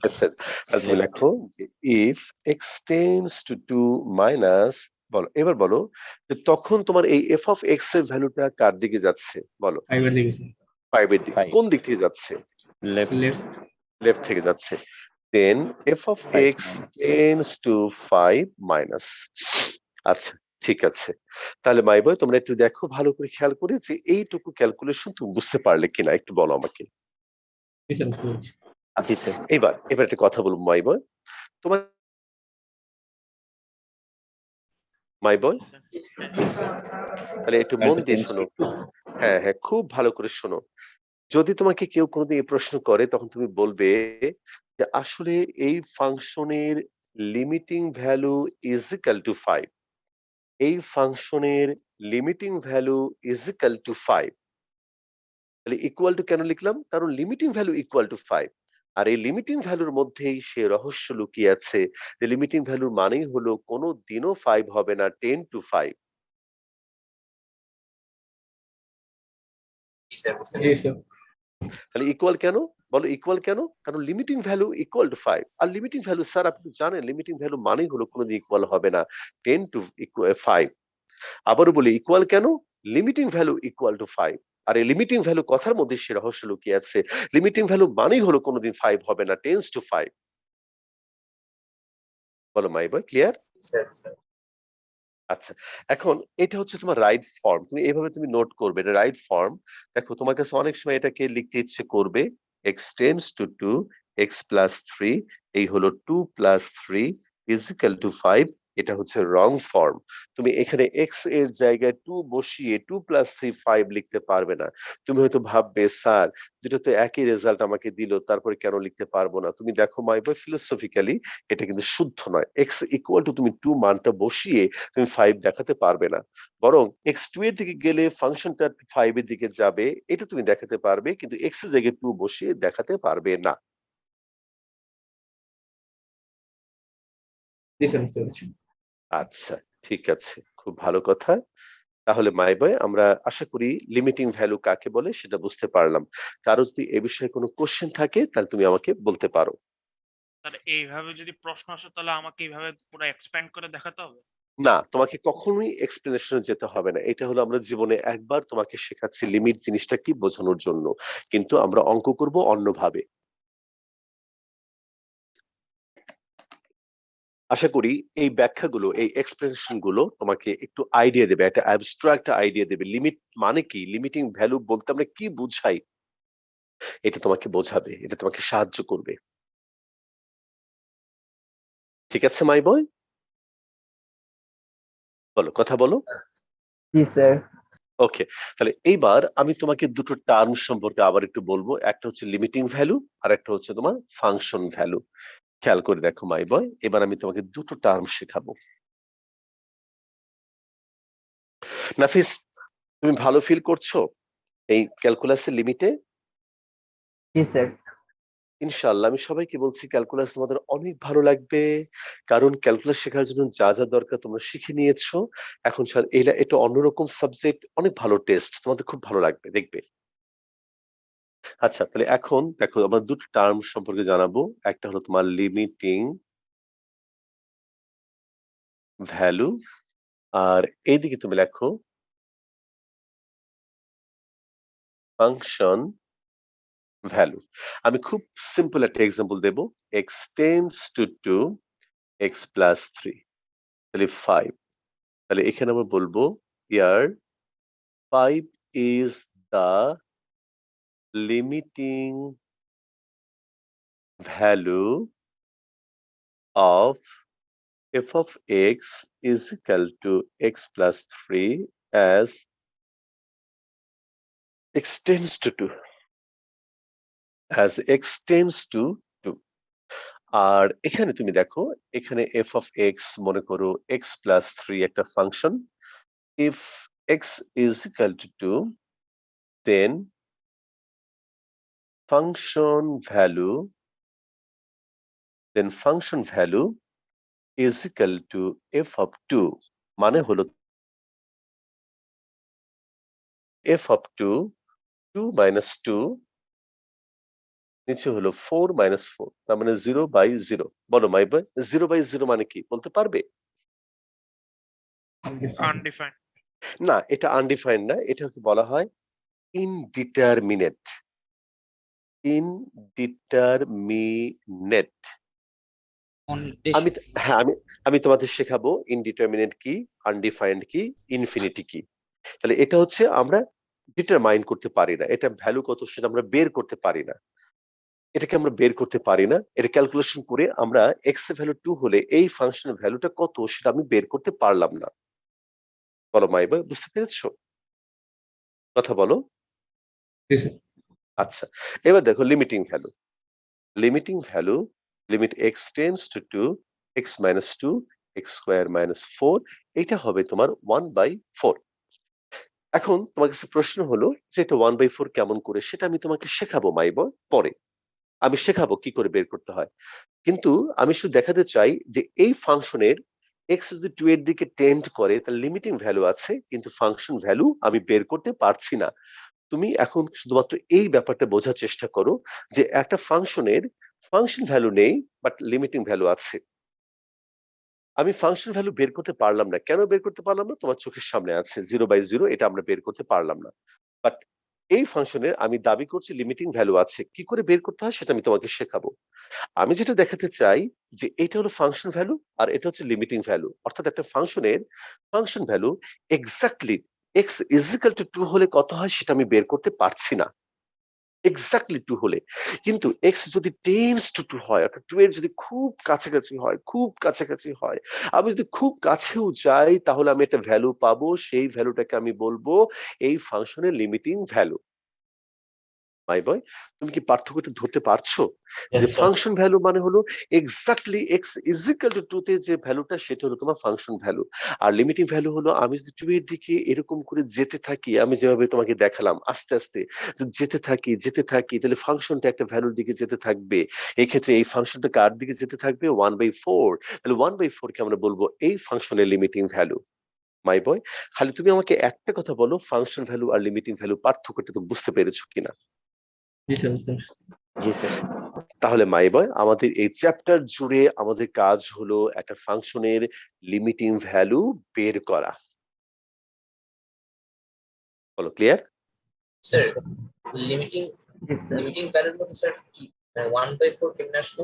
আচ্ছা, তাহলে তুমি Left. লেখো যে if x tends two 2 minus, বলো এবার বলো যে তখন তোমার এই এফ অফ এক্স এর ভ্যালুটা কার দিকে যাচ্ছে বলো? 5 এর দিকে স্যার। 5 এর দিকে। 5 কোন দিক থেকে যাচ্ছে? Left left. লেফট থেকে যাচ্ছে। Then F of 5 X minus. Tends to 5 minus. আচ্ছা, ঠিক আছে। তাহলে মাই বয়, তোমরা একটু দেখো ভালো করে খেয়াল করে যে এইটুকু ক্যালকুলেশন তুমি বুঝতে পারলে কিনা একটু বলো আমাকে। জি স্যার, বুঝতে পেরেছি। আচ্ছা, জি স্যার। এবার একটা কথা বলবো মাই বয়, তোমার মাই বয়, জি স্যার। তাহলে একটু মন ভ্যালু দিয়ে টেন্ডস শোনো। টু 2। হ্যাঁ হ্যাঁ, খুব ভালো করে শোনো। যদি তোমাকে কেউ কোনোদিন এই প্রশ্ন করে, তখন তুমি বলবে যে আসলে এই ফাংশনের limiting value is equal two 5। এই ফাংশনের limiting value is equal two 5। তাহলে ইকুয়াল টু কেন লিখলাম? কারণ লিমিটিং ভ্যালু ইকুয়াল টু 5। আর এই লিমিটিং ভ্যালুর মধ্যেই সে রহস্য লুকিয়ে আছে, যে লিমিটিং ভ্যালুর মানেই হলো কোনো দিনও 5 হবে না, 10 to 5। জি স্যার, বুঝতে জি পেরেছি। স্যার। তাহলে ইকুয়াল কেন? বলো ইকুয়াল কেন? কারণ লিমিটিং ভ্যালু ইকুয়াল টু 5। আর লিমিটিং ভ্যালু স্যার আপনি তো জানেন লিমিটিং ভ্যালু মানেই হলো কোনোদিন ইকুয়াল হবে না, 10 to 5। আবারও বলি ইকুয়াল কেন? Limiting value equal to 5। আর এই লিমিটিং ভ্যালু কথার মধ্যে সে রহস্য লুকিয়ে আছে। লিমিটিং ভ্যালু মানেই হলো কোনোদিন 5 হবে না, টেন্স টু 5। বলো মাই বয়, ক্লিয়ার? জি স্যার, বুঝতে পেরেছি। আচ্ছা, এখন এটা হচ্ছে তোমার রাইট ফর্ম। তুমি এভাবে তুমি নোট করবে, এটা রাইট ফর্ম। দেখো তোমার কাছে অনেক সময় এটাকে লিখতে ইচ্ছে করবে x tends to 2 x plus 3, এই হলো 2 প্লাস 3 ইজ ইকুয়াল টু 5। এটা হচ্ছে রং ফর্ম। তুমি এখানে x এর জায়গায় 2 বসিয়ে 2 প্লাস 3 5 লিখতে পারবে না। তুমি হয়তো ভাববে স্যার দুটো তো একই রেজাল্ট আমাকে দিল, তারপরে কেন লিখতে পারবো না? তুমি দেখো মাই বয়, ফিলোসফিক্যালি এটা কিন্তু শুদ্ধ নয়। x ইকুয়াল টু তুমি 2 মানটা বসিয়ে তুমি 5 দেখাতে পারবে না, বরং x2 এর দিকে গেলে ফাংশনটা 5 এর দিকে যাবে, এটা তুমি দেখাতে পারবে, কিন্তু x এর জায়গায় 2 বসিয়ে দেখাতে পারবে না। জি স্যার, বুঝতে পেরেছি। আচ্ছা, ঠিক আছে, খুব ভালো কথা। তাহলে মাই বয়, আমরা আশা করি লিমিটিং ভ্যালু কাকে বলে সেটা বুঝতে পারলাম। কারো যদি এ বিষয়ে কোনো কোশ্চেন থাকে তাহলে তুমি আমাকে বলতে পারো। স্যার এইভাবে যদি প্রশ্ন আসে তাহলে আমাকে এইভাবে পুরো এক্সপ্যান্ড করে দেখাতে হবে? না, তোমাকে কখনোই এক্সপ্লেনেশনে যেতে হবে না। এটা হলো আমরা জীবনে একবার তোমাকে শেখাচ্ছি লিমিট জিনিসটা কি বোঝানোর জন্য। কিন্তু আমরা অঙ্ক করব অন্যভাবে। আশা করি এই ব্যাখ্যাগুলো, এই এক্সপ্লেনেশন গুলো তোমাকে একটু আইডিয়া দেবে, একটা অ্যাবস্ট্রাক্ট আইডিয়া দেবে। লিমিট মানে কি, লিমিটিং ভ্যালু বলতে আমরা কি বুঝাই, এটা তোমাকে বোঝাবে, এটা তোমাকে সাহায্য করবে। ঠিক আছে মাই বয়, বলো, কথা বলো। জি স্যার। ওকে, তাহলে এইবার আমি তোমাকে দুটো টার্ম সম্পর্কে আবার একটু বলবো। একটা হচ্ছে লিমিটিং ভ্যালু, আর একটা হচ্ছে তোমার ফাংশন ভ্যালু। খেয়াল করে দেখো মাই বয়, এবার আমি তোমাকে দুটো টার্ম শেখাবো। নাফিস, তুমি ভালো ফিল করছো এই ক্যালকুলাসের লিমিটে? জি স্যার। ইনশাআল্লাহ আমি সবাইকে বলছি ক্যালকুলাস তোমাদের অনেক ভালো লাগবে, কারণ ক্যালকুলাস শেখার জন্য যা যা দরকার তোমরা শিখে নিয়েছো। এখন এটা অন্যরকম সাবজেক্ট, অনেক ভালো টেস্ট, তোমাদের খুব ভালো লাগবে দেখবে। আচ্ছা, তাহলে এখন দেখো আমরা দুটো টার্ম সম্পর্কে জানাবো। একটা হলো তোমার লিমিটিং ভ্যালু, আর এইদিকে তুমি লেখো ফাংশন ভ্যালু। আমি খুব সিম্পল একটা এক্সাম্পল দেবো। x tends to 2 x plus 3, তাহলে 5। তাহলে এখানে আমরা বলবো ইয়ার 5 is the limiting value of f of x is equal to x plus 3 as x tends to 2, as x tends to 2। আর এখানে তুমি দেখো, এখানে f of x মনে করো x plus 3 একটা function. if x is equal to 2, then function value is equal to f of 2, মানে হলো f of 2, 2 minus 2, নিচে হলো 4 minus 4, তার মানে 0/0। বলো মাই বয়, 0/0 মানে কি বলতে পারবে? আনডিফাইন্ড। না, এটা আনডিফাইন্ড না, এটাকে বলা হয় ইনডিটারমিনেট। ইনডিটারমিনেট। আমি হ্যাঁ, আমি তোমাদের শেখাবো ইনডিটারমিনেট কি, আনডিফাইন্ড কি, ইনফিনিটি কি। তাহলে এটা হচ্ছে আমরা ডিটারমাইন করতে পারি না, এটা ভ্যালু কত সেটা আমরা বের করতে পারি না। এটাকে আমরা বের করতে পারি না, এটা ক্যালকুলেশন করে আমরা x এর ভ্যালু 2 হলে এই ফাংশনের ভ্যালুটা কত সেটা আমি বের করতে পারলাম না। বলো মাই বয়, বুঝতে পেরেছো? কথা বলো। জি স্যার। আচ্ছা, এবার দেখো limiting value. Limiting value, limit x tends to 2 x minus 2 x square minus 4, এটা হবে তোমার 1/4। এখন তোমার কাছে প্রশ্ন হলো যে এটা 1/4 কেমন করে, সেটা আমি তোমাকে শেখাবো মাই বয় পরে। আমি শেখাবো কি করে বের করতে হয়। কিন্তু আমি শুধু দেখাতে চাই যে এই ফাংশনের x যদি 2 এর দিকে টেন্ড করে তার লিমিটিং ভ্যালু আছে, কিন্তু ফাংশন ভ্যালু আমি বের করতে পারছি না। তুমি এখন শুধুমাত্র এই ব্যাপারটা বোঝার চেষ্টা করো যে একটা ফাংশনের ফাংশন ভ্যালু নেই, বাট লিমিটিং ভ্যালু আছে। আমি ফাংশন ভ্যালু বের করতে পারলাম না, কেন বের করতে পারলাম না? তোমার চোখের সামনে আছে 0/0, এটা আমরা বের করতে পারলাম না। বাট এই ফাংশনের আমি দাবি করছি লিমিটিং ভ্যালু আছে, কি করে বের করতে হয় সেটা আমি তোমাকে শেখাবো। আমি যেটা দেখাতে চাই যে এটা হলো ফাংশন ভ্যালু আর এটা হচ্ছে লিমিটিং ভ্যালু, অর্থাৎ একটা ফাংশনের function value exactly x is equal two 2 হলে কত হয় সেটা আমি বের করতে পারছি না, এক্স্যাক্টলি 2 হলে। কিন্তু এক্স যদি টেন্স টু 2 হয়, অর্থাৎ 2 এর যদি খুব কাছাকাছি হয়, খুব কাছাকাছি হয়, আমি যদি খুব কাছেও যাই তাহলে আমি একটা ভ্যালু পাবো, সেই ভ্যালুটাকে আমি বলবো এই ফাংশনের লিমিটিং ভ্যালু। মাই বয়, তুমি কি পার্থক্যটা ধরতে পারছো? যে ফাংশন ভ্যালু মানে হলো exactly x is equal two 2 তে যে ভ্যালুটা সেটা হলো তোমার ফাংশন ভ্যালু। আর লিমিটিং ভ্যালু হলো আমি যদি 2 এর দিকে এরকম করে যেতে থাকি, আমি যেভাবে তোমাকে দেখালাম আস্তে আস্তে যেতে থাকি তাহলে ফাংশনটা একটা ভ্যালুর দিকে যেতে থাকবে। এই ক্ষেত্রে এই ফাংশনটা কার দিকে যেতে থাকবে? 1/4। তাহলে 1/4 কে আমরা বলবো এই ফাংশনের লিমিটিং ভ্যালু। মাই বয়, খালি তুমি আমাকে একটা কথা বলো, ফাংশন ভ্যালু আর লিমিটিং ভ্যালু পার্থক্যটা তুমি বুঝতে পেরেছো কিনা? জি স্যার, বুঝতে পারছি। জি স্যার। তাহলে মাই বয়, আমাদের এই চ্যাপ্টার জুড়ে আমাদের কাজ হলো একটা ফাংশনের লিমিটিং ভ্যালু বের করা। বলো, clear? Sir Yes, sir. Limiting জি স্যার। লিমিটিং ভ্যালুর মধ্যে স্যার কি 1/4 কেমনে আসলো?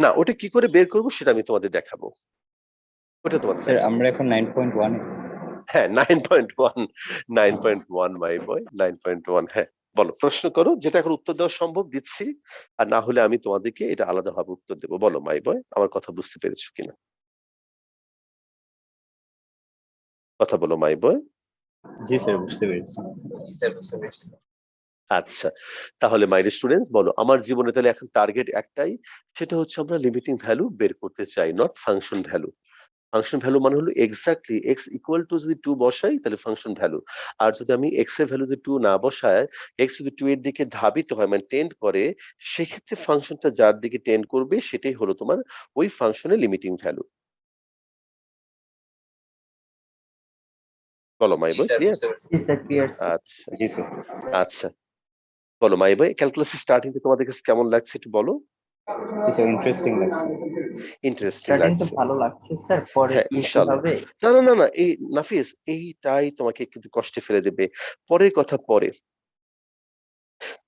না, ওটা কি করে বের করবো সেটা আমি তোমাদের দেখাবো, ওটা তোমাদের স্যার দেখাবো। আমরা এখন 9.1 এ। হ্যাঁ, 9.1 মাই বয়, 9.1। হ্যাঁ, বলো, প্রশ্ন করো, যেটা এখন উত্তর দেওয়া সম্ভব দিচ্ছি, আর না হলে আমি তোমাদেরকে এটা আলাদাভাবে উত্তর দেবো। বলো মাই বয়, আমার কথা বুঝতে পেরেছো কিনা? কথা বলো মাই বয়। জি স্যার, বুঝতে পেরেছি। জি স্যার, বুঝতে পেরেছি। আচ্ছা, তাহলে মাই স্টুডেন্টস বলো, আমার জীবনে তাহলে এখন টার্গেট একটাই, সেটা হচ্ছে আমরা লিমিটিং ভ্যালু বের করতে চাই, not function value. Function value মানে হলো এক্স্যাক্টলি এক্স ইকুয়াল টু যদি 2 বসাই তাহলে ফাংশন ভ্যালু, আর যদি আমি এক্স এর ভ্যালু যদি 2 না বসায়, এক্স যদি 2 এর দিকে ধাবিত হয় মানে টেন্ড করে, সেক্ষেত্রে ফাংশনটা যার দিকে টেন্ড করবে সেটাই হলো তোমার ওই ফাংশনের লিমিটিং ভ্যালু। বলো মাই জি বয়, স্যার, ক্লিয়ার? বুঝতে পেরেছি। জি স্যার, ক্লিয়ার স্যার। আচ্ছা জি স্যার। আচ্ছা, বলো মাই বয়, ক্যালকুলাস স্টার্টিংটা তোমাদের কাছে কেমন লাগছে একটু বলো। জি স্যার, ইন্টারেস্টিং লাগছে। ইন্টারেস্টিং স্টার্টিং তো লাগছে? ভালো লাগছে স্যার, পরে হ্যাঁ, কি ইনশাআল্লাহ। হবে? না, এই নাফিস, এইটাই তোমাকে কিন্তু কষ্টে ফেলে দেবে। পরের কথা পরে।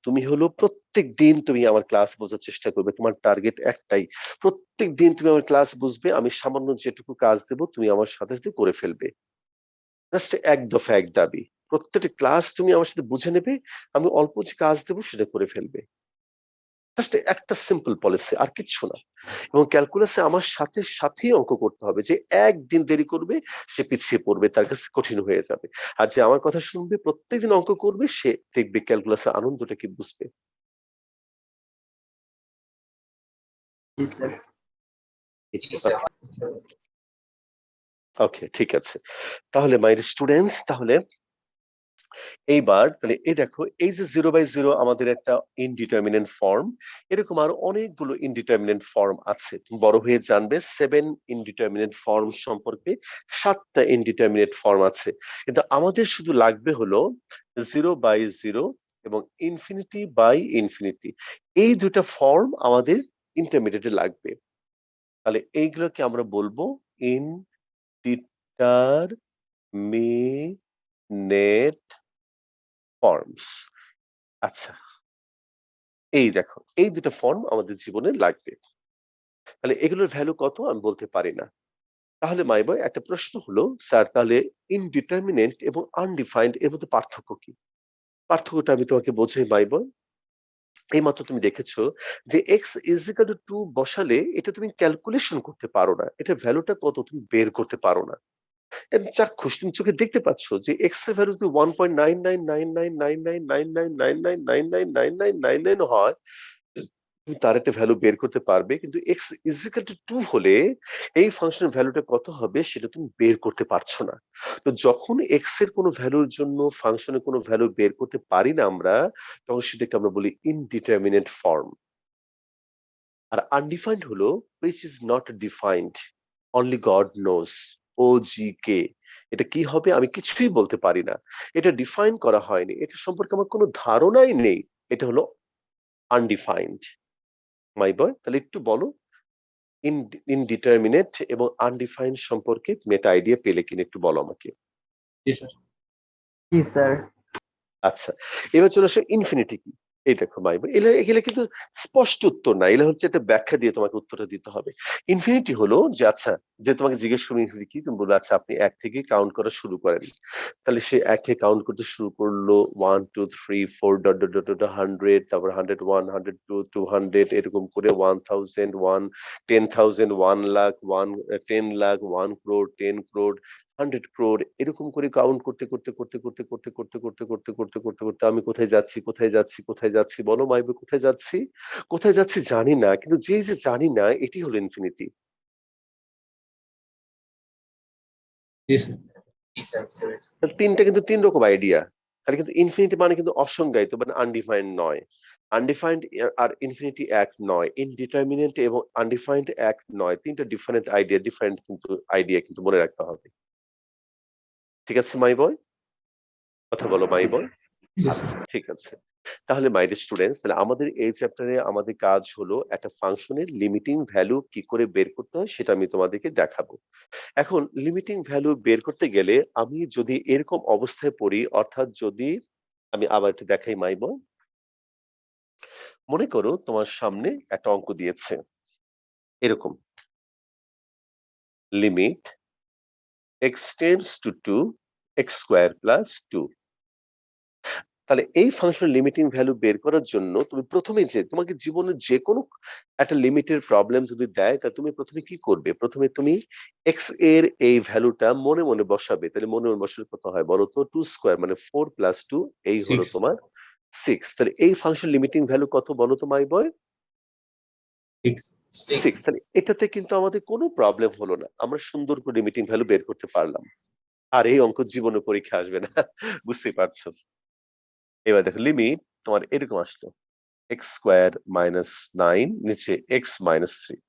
তুমি হলো প্রত্যেকদিন তুমি আমার ক্লাস বোঝার চেষ্টা করবে। তোমার টার্গেট একটাই। প্রত্যেকদিন তুমি আমার ক্লাস বুঝবে। আমি সামান্য যেটুকু কাজ দেব তুমি আমার সাথে, সাথে করে ফেলবে। জাস্ট এক দফা এক দাবি। প্রত্যেকটা ক্লাস তুমি আমার সাথে বুঝে নেবে। আমি অল্প যে কাজ দেব সেটা করে ফেলবে। জাস্ট একটা সিম্পল পলিসি, আর কিচ্ছু না। এবং ক্যালকুলাসে আমার সাথে সাথেই অঙ্ক করতে হবে। যে একদিন দেরি করবে সে পিছিয়ে পড়বে, তার কাছে কঠিন হয়ে যাবে। আর যে আমার কথা শুনবে, প্রত্যেকদিন অঙ্ক করবে, সে দেখবে ক্যালকুলাসের আনন্দটা কি বুঝবে। জি স্যার। জি স্যার। ওকে, ঠিক আছে। তাহলে মাই স্টুডেন্টস, তাহলে এইবার তাহলে এই দেখো, এই যে 0/0 আমাদের একটা ইনডিটারমিনেন্ট ফর্ম, এরকম আরো অনেকগুলো ইনডিটারমিনেন্ট ফর্ম আছে। তুমি বড় হয়ে জানবে 7 ইনডিটারমিনেন্ট ফর্ম সম্পর্কে, 7টা ইনডিটারমিনেট ফর্ম আছে। কিন্তু আমাদের শুধু লাগবে হলো 0/0 এবং ইনফিনিটি। এই দুটা ফর্ম আমাদের ইন্টারমিডিয়েটে লাগবে। তাহলে এইগুলোকে আমরা বলবো ইনডিটারমিনেট ফর্মস। আচ্ছা, এই দেখো, এই দুটো ফর্ম আমাদের জীবনে লাগবে। তাহলে এগুলোর ভ্যালু কত আমি বলতে পারি না। তাহলে মাই বয়, একটা প্রশ্ন হলো, স্যার তাহলে ইনডিটারমিনেন্ট এবং আনডিফাইন্ড এর মধ্যে পার্থক্য কি? পার্থক্যটা আমি তোমাকে বোঝাই মাই বয়। এইমাত্র তুমি দেখেছো যে এক্স ইজ ইকুয়াল টু 2 বসালে এটা তুমি ক্যালকুলেশন করতে পারো না, এটা ভ্যালুটা কত তুমি বের করতে পারো না। চাক্ষুষ তুমি চোখে দেখতে পাচ্ছ যে এক্স এর ভ্যালু যদি 1.99999999999999 হয়, তুমি তার একটা ভ্যালু বের করতে পারবে। কিন্তু এক্স ইজ ইকুয়াল টু 2 হলে এই ফাংশনের ভ্যালুটা কত হবে সেটা তুমি বের করতে পারছো না। তো যখন এক্স এর কোনো ভ্যালুর জন্য ফাংশনের কোনো ভ্যালু বের করতে পারি না আমরা, তখন সেটাকে আমরা বলি ইনডিটারমিনেট ফর্ম। আর আনডিফাইন্ড হলো which is not defined, only God knows, OGK। এটা কি হবে আমি কিছুই বলতে পারি না, এটা ডিফাইন করা হয়নি, এটা সম্পর্কে আমার কোনো ধারণাই নেই। এটা হলো আনডিফাইন্ড। মাই বয়, তাহলে একটু বলো ইনডিটারমিনেট এবং আনডিফাইন্ড সম্পর্কে তুমি একটা আইডিয়া পেলে কিনা একটু বলো আমাকে। জি স্যার। জি স্যার। আচ্ছা, এবার চলে আসো ইনফিনিটি কি? এই দেখো মাইবা, এগুলা কিন্তু স্পষ্ট উত্তর না, এগুলা হচ্ছে একটা ব্যাখ্যা দিয়ে তোমাকে উত্তরটা দিতে হবে। ইনফিনিটি হলো যে আচ্ছা, যে তোমাকে জিজ্ঞেস করবে ইনফিনিটি কি, তুমি বলবে আচ্ছা আপনি 1 থেকে কাউন্ট করা শুরু করেন। তাহলে সে 1 থেকে কাউন্ট করতে শুরু করলো 1 2 3 4 ডট ডট ডট ডট 100, তারপর 101 102 200 এরকম করে 1000 1 10,000 1 lakh 1 10 lakh 1 crore 10 crore 100 crore এরকম করে কাউন্ট করতে করতে করতে করতে করতে করতে করতে করতে করতে করতে করতে আমি কোথায় যাচ্ছি কোথায় যাচ্ছি কোথায় যাচ্ছি বলো মাইবে, কোথায় যাচ্ছি কোথায় যাচ্ছি জানি না, কিন্তু যেই যে জানি না এটি হলো ইনফিনিটি। জি স্যার। জি স্যার, বুঝতে পেরেছি। তিনটা কিন্তু তিন রকম আইডিয়া। তাহলে কিন্তু ইনফিনিটি মানে কিন্তু অসংজ্ঞায়িত মানে আনডিফাইন্ড নয়। আনডিফাইন্ড আর ইনফিনিটি এক নয়, ইনডিটারমিনেন্ট এবং আনডিফাইন্ড এক নয়, তিনটা ডিফারেন্ট আইডিয়া, ডিফারেন্ট কিন্তু আইডিয়া কিন্তু মনে রাখতে হবে। ঠিক আছে মাই বয়, কথা বলো মাই জি বয়। স্যার। আচ্ছা ঠিক আছে, তাহলে মাই ডিয়ার স্টুডেন্টস, তাহলে আমাদের এই চ্যাপ্টারে আমাদের কাজ হলো একটা ফাংশনের লিমিটিং ভ্যালু কি করে বের করতে হয় সেটা আমি তোমাদেরকে দেখাবো। এখন লিমিটিং ভ্যালু বের করতে গেলে আমি যদি এরকম অবস্থায় পড়ি, অর্থাৎ যদি আমি আবার একটু দেখাই মাইব, মনে করো তোমার সামনে একটা অঙ্ক দিয়েছে এরকম, limit x tends to 2 x square plus 2। তাহলে এই ফাংশন লিমিটিং ভ্যালু বের করার জন্য তুমি প্রথমে যে তোমাকে জীবনে যে কোনো একটা লিমিটের প্রবলেম যদি দেয় তা তুমি প্রথমে কি করবে, প্রথমে তুমি x এর এই ভ্যালুটা মনে মনে বসাবে। তাহলে মনে মনে বসালে কত হয় বলো তো, 2 স্কয়ার মানে 4 প্লাস 2 এই হলো 6 তোমার 6। তাহলে এই ফাংশন লিমিটিং ভ্যালু কত বলো তো মাই বয়, 6 6। তাহলে এটাতে কিন্তু আমাদের কোনো প্রবলেম হলো না, আমরা সুন্দর করে লিমিটিং ভ্যালু বের করতে পারলাম। আর এই অঙ্ক জীবনে পরীক্ষা আসবে না, বুঝতেই পারছো। এবার দেখো লিমিট তোমার এরকম আসলো x স্কয়ার মাইনাস 9 নিচে x মাইনাস 3।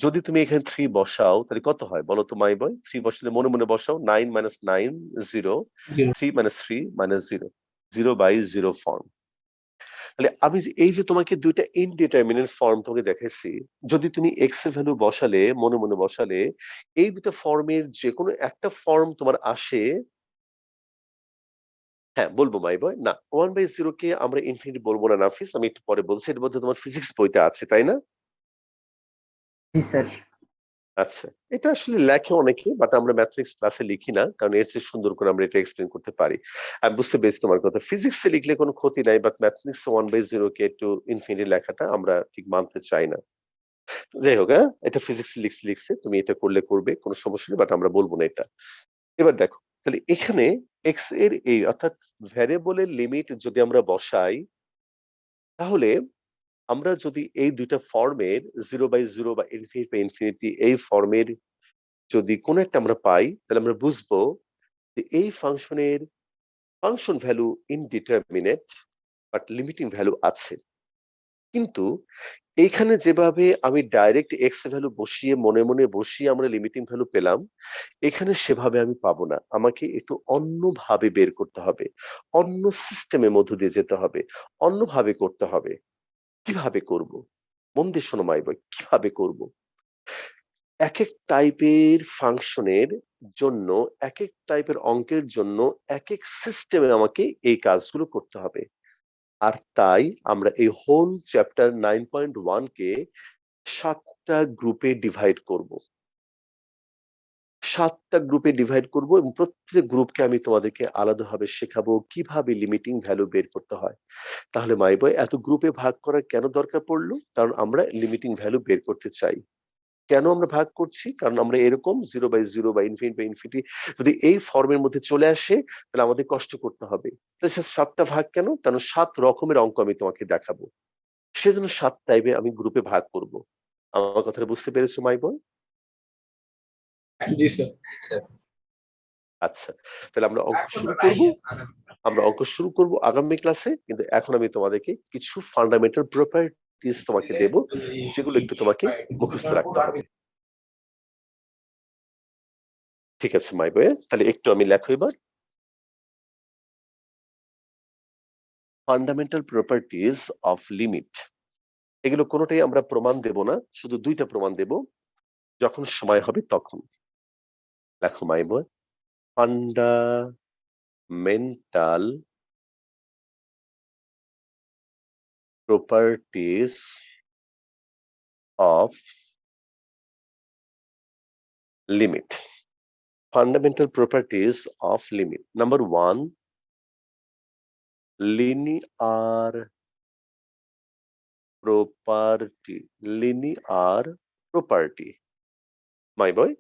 যদি তুমি এখানে 3 বসাও তাহলে কত হয় বলো তো মাই বয়, 3 বসালে মনে মনে বসাও, 9 minus 9 0, 0 3 minus 3 minus 0, 0 by 0 form. তাহলে আমি যে এই যে তোমাকে দুইটা ইনডিটারমিনেন্ট ফর্ম তোমাকে দেখাইছি, যদি তুমি এক্স এর ভ্যালু বসালে মনে মনে বসালে এই দুটো ফর্মের যে কোনো একটা ফর্ম তোমার আসে, হ্যাঁ বলবো মাই বয়, না 1/0 কে আমরা ইনফিনিটি বলবো না নাফিস, আমি একটু পরে বলছি, এর মধ্যে তোমার ফিজিক্স বইটা আছে তাই না? জি স্যার। আচ্ছা, এটা আসলে লেখে অনেকে, বাট আমরা ম্যাথমেটিক্স ক্লাসে লিখি না, কারণ এর চেয়ে সুন্দর করে আমরা এটা এক্সপ্লেন করতে পারি। আমি বুঝতে পেরেছি তোমার কথা, ফিজিক্সে লিখলে কোনো ক্ষতি নাই, বাট ম্যাথমেটিক্স 1/0 কে একটু ইনফিনিটি লেখাটা আমরা ঠিক মানতে চাই না। যাই হোক, হ্যাঁ এটা ফিজিক্স লিখছে লিখছে, তুমি এটা করলে করবে, কোনো সমস্যা নেই, বাট আমরা বলবো না এটা। এবার দেখো, তাহলে এখানে এক্স এর এই অর্থাৎ ভ্যারিয়েবলের লিমিট যদি আমরা বসাই, তাহলে আমরা যদি এই দুইটা ফর্মের 0/0 বা ইনফিনিটি বা ইনফিনিটি এই ফর্মের যদি কোনো একটা আমরা পাই, তাহলে আমরা বুঝবো যে এই ফাংশনের function value indeterminate but limiting value আছে। কিন্তু এইখানে যেভাবে আমি ডাইরেক্ট এক্স ভ্যালু বসিয়ে মনে মনে বসিয়ে আমরা লিমিটিং ভ্যালু পেলাম, এখানে সেভাবে আমি পাবো না, আমাকে একটু অন্যভাবে বের করতে হবে, অন্য সিস্টেমের মধ্য দিয়ে যেতে হবে, অন্যভাবে করতে হবে। কিভাবে করব? মন দিয়ে শোনো মাই বয়, কিভাবে করব? একেক টাইপের ফাংশনের জন্য, একেক টাইপের অঙ্কের জন্য একেক সিস্টেমে আমাকে এই কাজগুলো করতে হবে। আর তাই আমরা এই হোল চ্যাপ্টার 9.1 কে 7 টা গ্রুপে ডিভাইড করব। 7 টা গ্রুপে ডিভাইড করব এবং প্রত্যেক গ্রুপকে আমি তোমাদেরকে আলাদাভাবে শেখাবো কিভাবে লিমিটিং ভ্যালু বের করতে হয়। তাহলে মাই বয়, এত গ্রুপে ভাগ করার কেন দরকার পড়লো? কারণ আমরা লিমিটিং ভ্যালু বের করতে চাই। কেন আমরা ভাগ করছি? কারণ আমরা এরকম 0/0 বা ইনফিনিটি যদি এই ফর্মের মধ্যে চলে আসে তাহলে আমাদের কষ্ট করতে হবে। তাহলে 7 টা ভাগ কেন? কারণ 7 রকমের অঙ্ক আমি তোমাকে দেখাবো। সেজন্য 7 টাইপে আমি গ্রুপে ভাগ করব। আমার কথাটা বুঝতে পেরেছো মাই বয়? জি স্যার। স্যার, আচ্ছা, তাহলে আমরা অঙ্ক শুরু করব। আমরা অঙ্ক শুরু করব আগামী ক্লাসে, কিন্তু এখন আমি তোমাদেরকে কিছু ফান্ডামেন্টাল প্রপার্টিজ তোমাকে দেব, সেগুলো একটু তোমাকে মুখস্থ রাখতে হবে। ঠিক আছে মাই বয়, তাহলে একটু আমি লেখো এবার। ফান্ডামেন্টাল প্রপার্টিজ অফ লিমিট, এগুলো কোনোটাই আমরা প্রমাণ দেব না, শুধু দুইটা প্রমাণ দেব, যখন সময় হবে তখন। লেখো মাই বয়, fundamental properties of limit. Fundamental properties of limit. Number one, linear property. Linear property. My boy,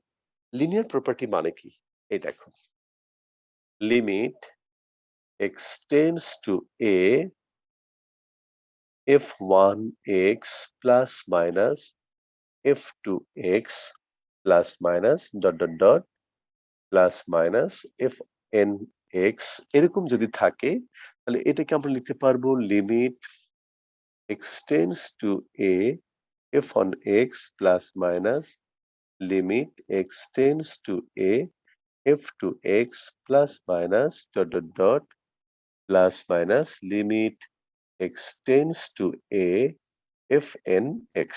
linear property মানে কি? এই দেখো, limit extends to a f1x plus minus f2x plus minus dot dot dot plus minus fnx এরকম যদি থাকে তাহলে এটাকে আমরা লিখতে পারবো limit extends to a f1x plus minus limit extends to a f2x plus minus dot dot dot plus minus limit extends to a fnx.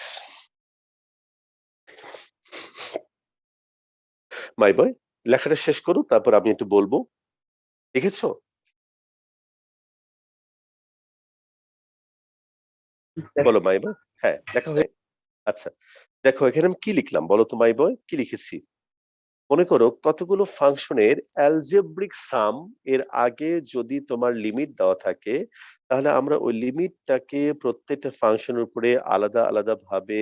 মাই বয়, লেখাটা শেষ করো, তারপর আমি একটু বলবো। লিখেছো? Yes, sir. বলো মাই বয়। হ্যাঁ, লেখা হয়। আচ্ছা, দেখো এখানে আমি কি লিখলাম বলো তো মাই বয়, কি লিখেছি? মনে করো কতগুলো ফাংশনের অ্যালজেব্রিক সাম এর আগে যদি তোমার লিমিট দেওয়া থাকে, তাহলে আমরা ওই লিমিটটাকে প্রত্যেকটা ফাংশনের উপরে আলাদা আলাদা ভাবে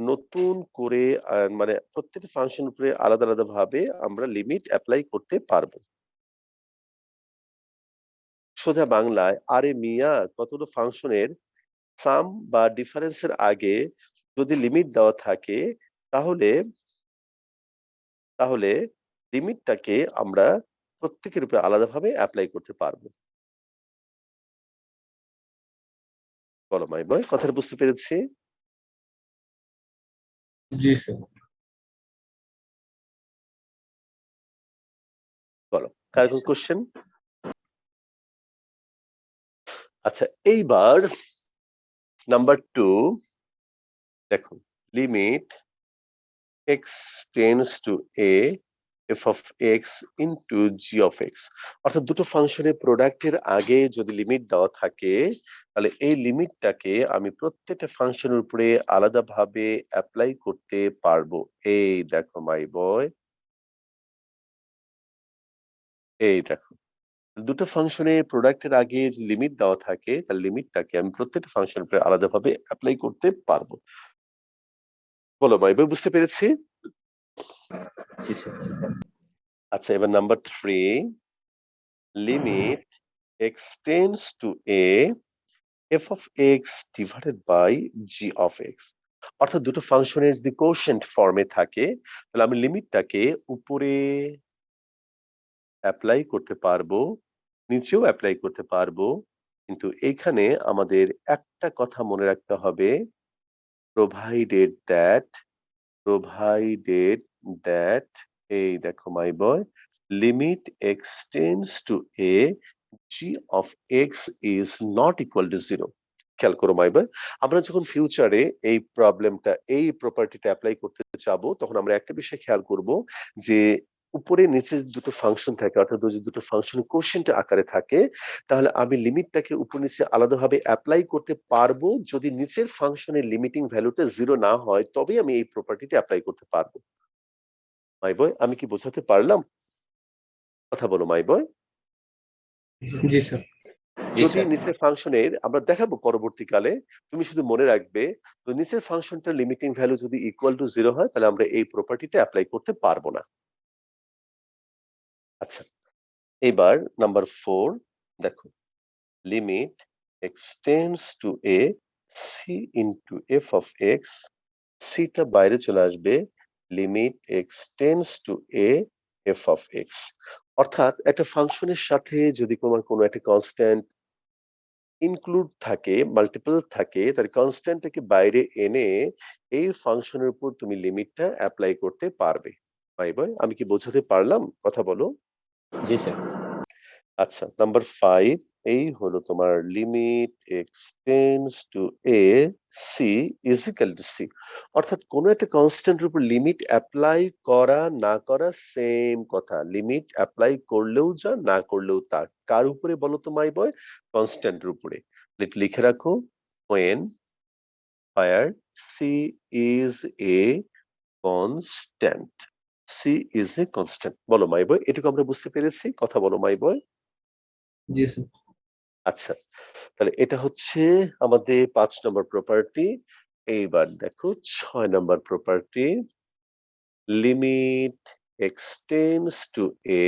নতুন করে মানে প্রত্যেকটা ফাংশন উপরে আলাদা আলাদা ভাবে আমরা লিমিট অ্যাপ্লাই করতে পারবো। সোজা বাংলায়, আরে মিয়া, কতগুলো ফাংশনের সাম বা ডিফারেন্সের আগে যদি লিমিট দেওয়া থাকে, তাহলে তাহলে লিমিটটাকে আমরা প্রত্যেকের উপরে আলাদাভাবে অ্যাপ্লাই করতে পারবো। বলো মাই বয়, কথাটা বুঝতে পেরেছি? জি স্যার। বলো, কার কোন কোশ্চেন? আচ্ছা, এইবার নাম্বার 2 দেখো, limit x tends to a f of x into g of x, অর্থাৎ দুটো ফাংশনের প্রোডাক্টের আগে যদি লিমিট দেওয়া থাকে, তাহলে এই লিমিটটাকে আমি প্রত্যেকটা ফাংশনের উপরে আলাদাভাবে অ্যাপ্লাই করতে পারবো। এই দেখো মাই বয়, এই দেখো, দুটো ফাংশনে প্রোডাক্টের আগে যে লিমিট দেওয়া থাকে, তার লিমিটটাকে আমি প্রত্যেকটা ফাংশনের উপরে আলাদাভাবে অ্যাপ্লাই করতে পারবো। বলো মাই বয়, বুঝতে পেরেছি? জি স্যার। আচ্ছা, এবার number 3, limit extends to a f of x divided by g of x, অর্থাৎ দুটো ফাংশনের যদি কোশেন্ট ফর্মে থাকে, তাহলে আমি লিমিটটাকে উপরে অ্যাপ্লাই করতে পারবো, নিচেও অ্যাপ্লাই করতে পারবো, কিন্তু এইখানে আমাদের একটা কথা মনে রাখতে হবে, প্রোভাইডেড দ্যাট এই দেখো my boy, limit x tends to a g of x is not equal to 0. খেয়াল করো মাই বয়, আমরা যখন ফিউচারে এই প্রবলেমটা, এই প্রপার্টিটা অ্যাপ্লাই করতে যাবো, তখন আমরা একটা বিষয় খেয়াল করব যে উপরে নিচে দুটো ফাংশন থাকে, অর্থাৎ যদি দুটো ফাংশন কোশেন্ট আকারে থাকে, তাহলে আমি লিমিটটাকে উপর নিচে আলাদাভাবে অ্যাপ্লাই করতে পারবো। যদি নিচের ফাংশনের লিমিটিং ভ্যালুটা 0 না হয়, তবেই আমি এই প্রপার্টিটা অ্যাপ্লাই করতে পারবো। মাই বয়, আমি কি বোঝাতে পারলাম? কথা বলো মাই বয়। জি স্যার। যদি নিচের ফাংশনের, আমরা দেখাবো পরবর্তীকালে, তুমি শুধু মনে রাখবে, তো নিচের ফাংশনটার লিমিটিং ভ্যালু যদি ইকুয়াল টু 0 হয়, তাহলে আমরা এই প্রপার্টিটা অ্যাপ্লাই করতে পারবো না। আচ্ছা, এবার নাম্বার 4 দেখো, limit x tends to a c into f of x, সিটা বাইরে চলে আসবে, limit x tends to A F of x, অর্থাৎ একটা ফাংশনের সাথে যদি কোনো একটা কনস্ট্যান্ট ইনক্লুড থাকে, মাল্টিপল থাকে, তার কনস্ট্যান্টটাকে বাইরে এনে এই ফাংশনের উপর তুমি লিমিটটা অ্যাপ্লাই করতে পারবে। ভাই বয়, আমি কি বোঝাতে পারলাম? কথা বলো। জি স্যার। আচ্ছা, নাম্বার 5, এই হলো তোমার limit x tends to a c is equal to c, অর্থাৎ কোন একটা কনস্ট্যান্টের উপর লিমিট অ্যাপ্লাই করা না করা সেম কথা, লিমিট অ্যাপ্লাই করলেও যা, না করলেও তা। কার উপরে বলো তো মাই বয়? কনস্ট্যান্টের উপরে। লিখে রাখো, when where c is a constant. c is a constant. বলো মাই বয়, এটুকু আমরা বুঝতে পেরেছি? কথা বলো মাই বয়। জি স্যার। আচ্ছা, তাহলে এটা হচ্ছে আমাদের 5 নম্বর প্রপার্টি। এইবার দেখো 6 নম্বর property, limit x tends to A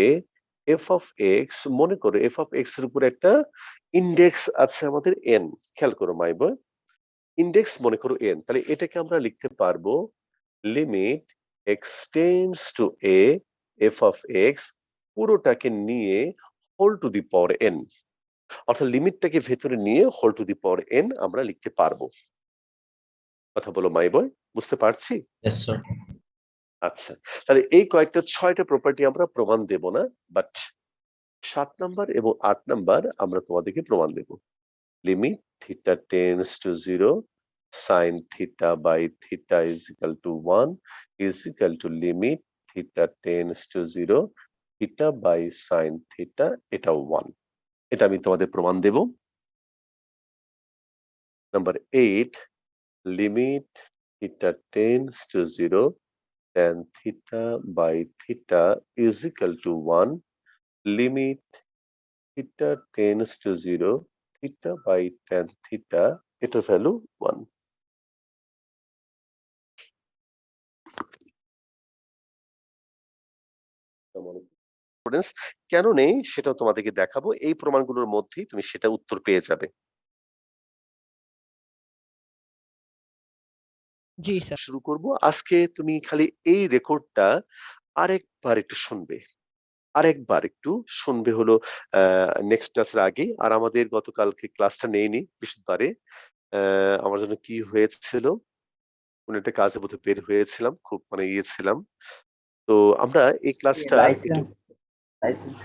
F of X. মনে করো এফ অফ এক্স এর উপর একটা ইন্ডেক্স আছে আমাদের এন। খেয়াল করো মাই বয়, ইন্ডেক্স মনে করো এন, তাহলে এটাকে আমরা লিখতে পারবো limit x tends to A F of X পুরোটাকে নিয়ে whole to the power N, অর্থাৎ লিমিটটাকে ভেতরে নিয়ে whole to the power N আমরা লিখতে পারবো। কথা বলো মাই বয়, বুঝতে পারছি? Yes, sir. আচ্ছা, তাহলে এই কয়েকটা 6টা প্রপার্টি আমরা প্রমাণ দেব না, বাট 7 নাম্বার এবং 8 নাম্বার আমরা তোমাদেরকে প্রমাণ দেব। Limit theta tends to 0 sin theta by theta is equal to 1 is equal to limit theta tends to 0 theta by sin theta, এটা 1। এটা আমি তোমাদের প্রমাণ দেব। Number 8, limit theta tends to 0 tan theta by theta is equal to 1 limit theta tends to 0 theta by tan theta, এটার value 1। কেন নেই সেটাও তোমাদেরকে দেখাবো, এই প্রমাণগুলোর মধ্যেই তুমি সেটা উত্তর পেয়ে যাবে। জি স্যার। শুরু করব। আজকে তুমি খালি এই রেকর্ডটা আরেকবার একটু শুনবে, আরেকবার একটু শুনবে হলো নেক্সট ক্লাসের আগে। আর আমাদের গতকালকে ক্লাসটা নেইনি বৃহস্পতিবারে, আমার জন্য কি হয়েছিল, কোন একটা কাজে বোধহয় বের হয়েছিলাম, খুব মানে ইয়ে ছিলাম। তো আমরা এই ক্লাসটা লাইসেন্স লাইসেন্স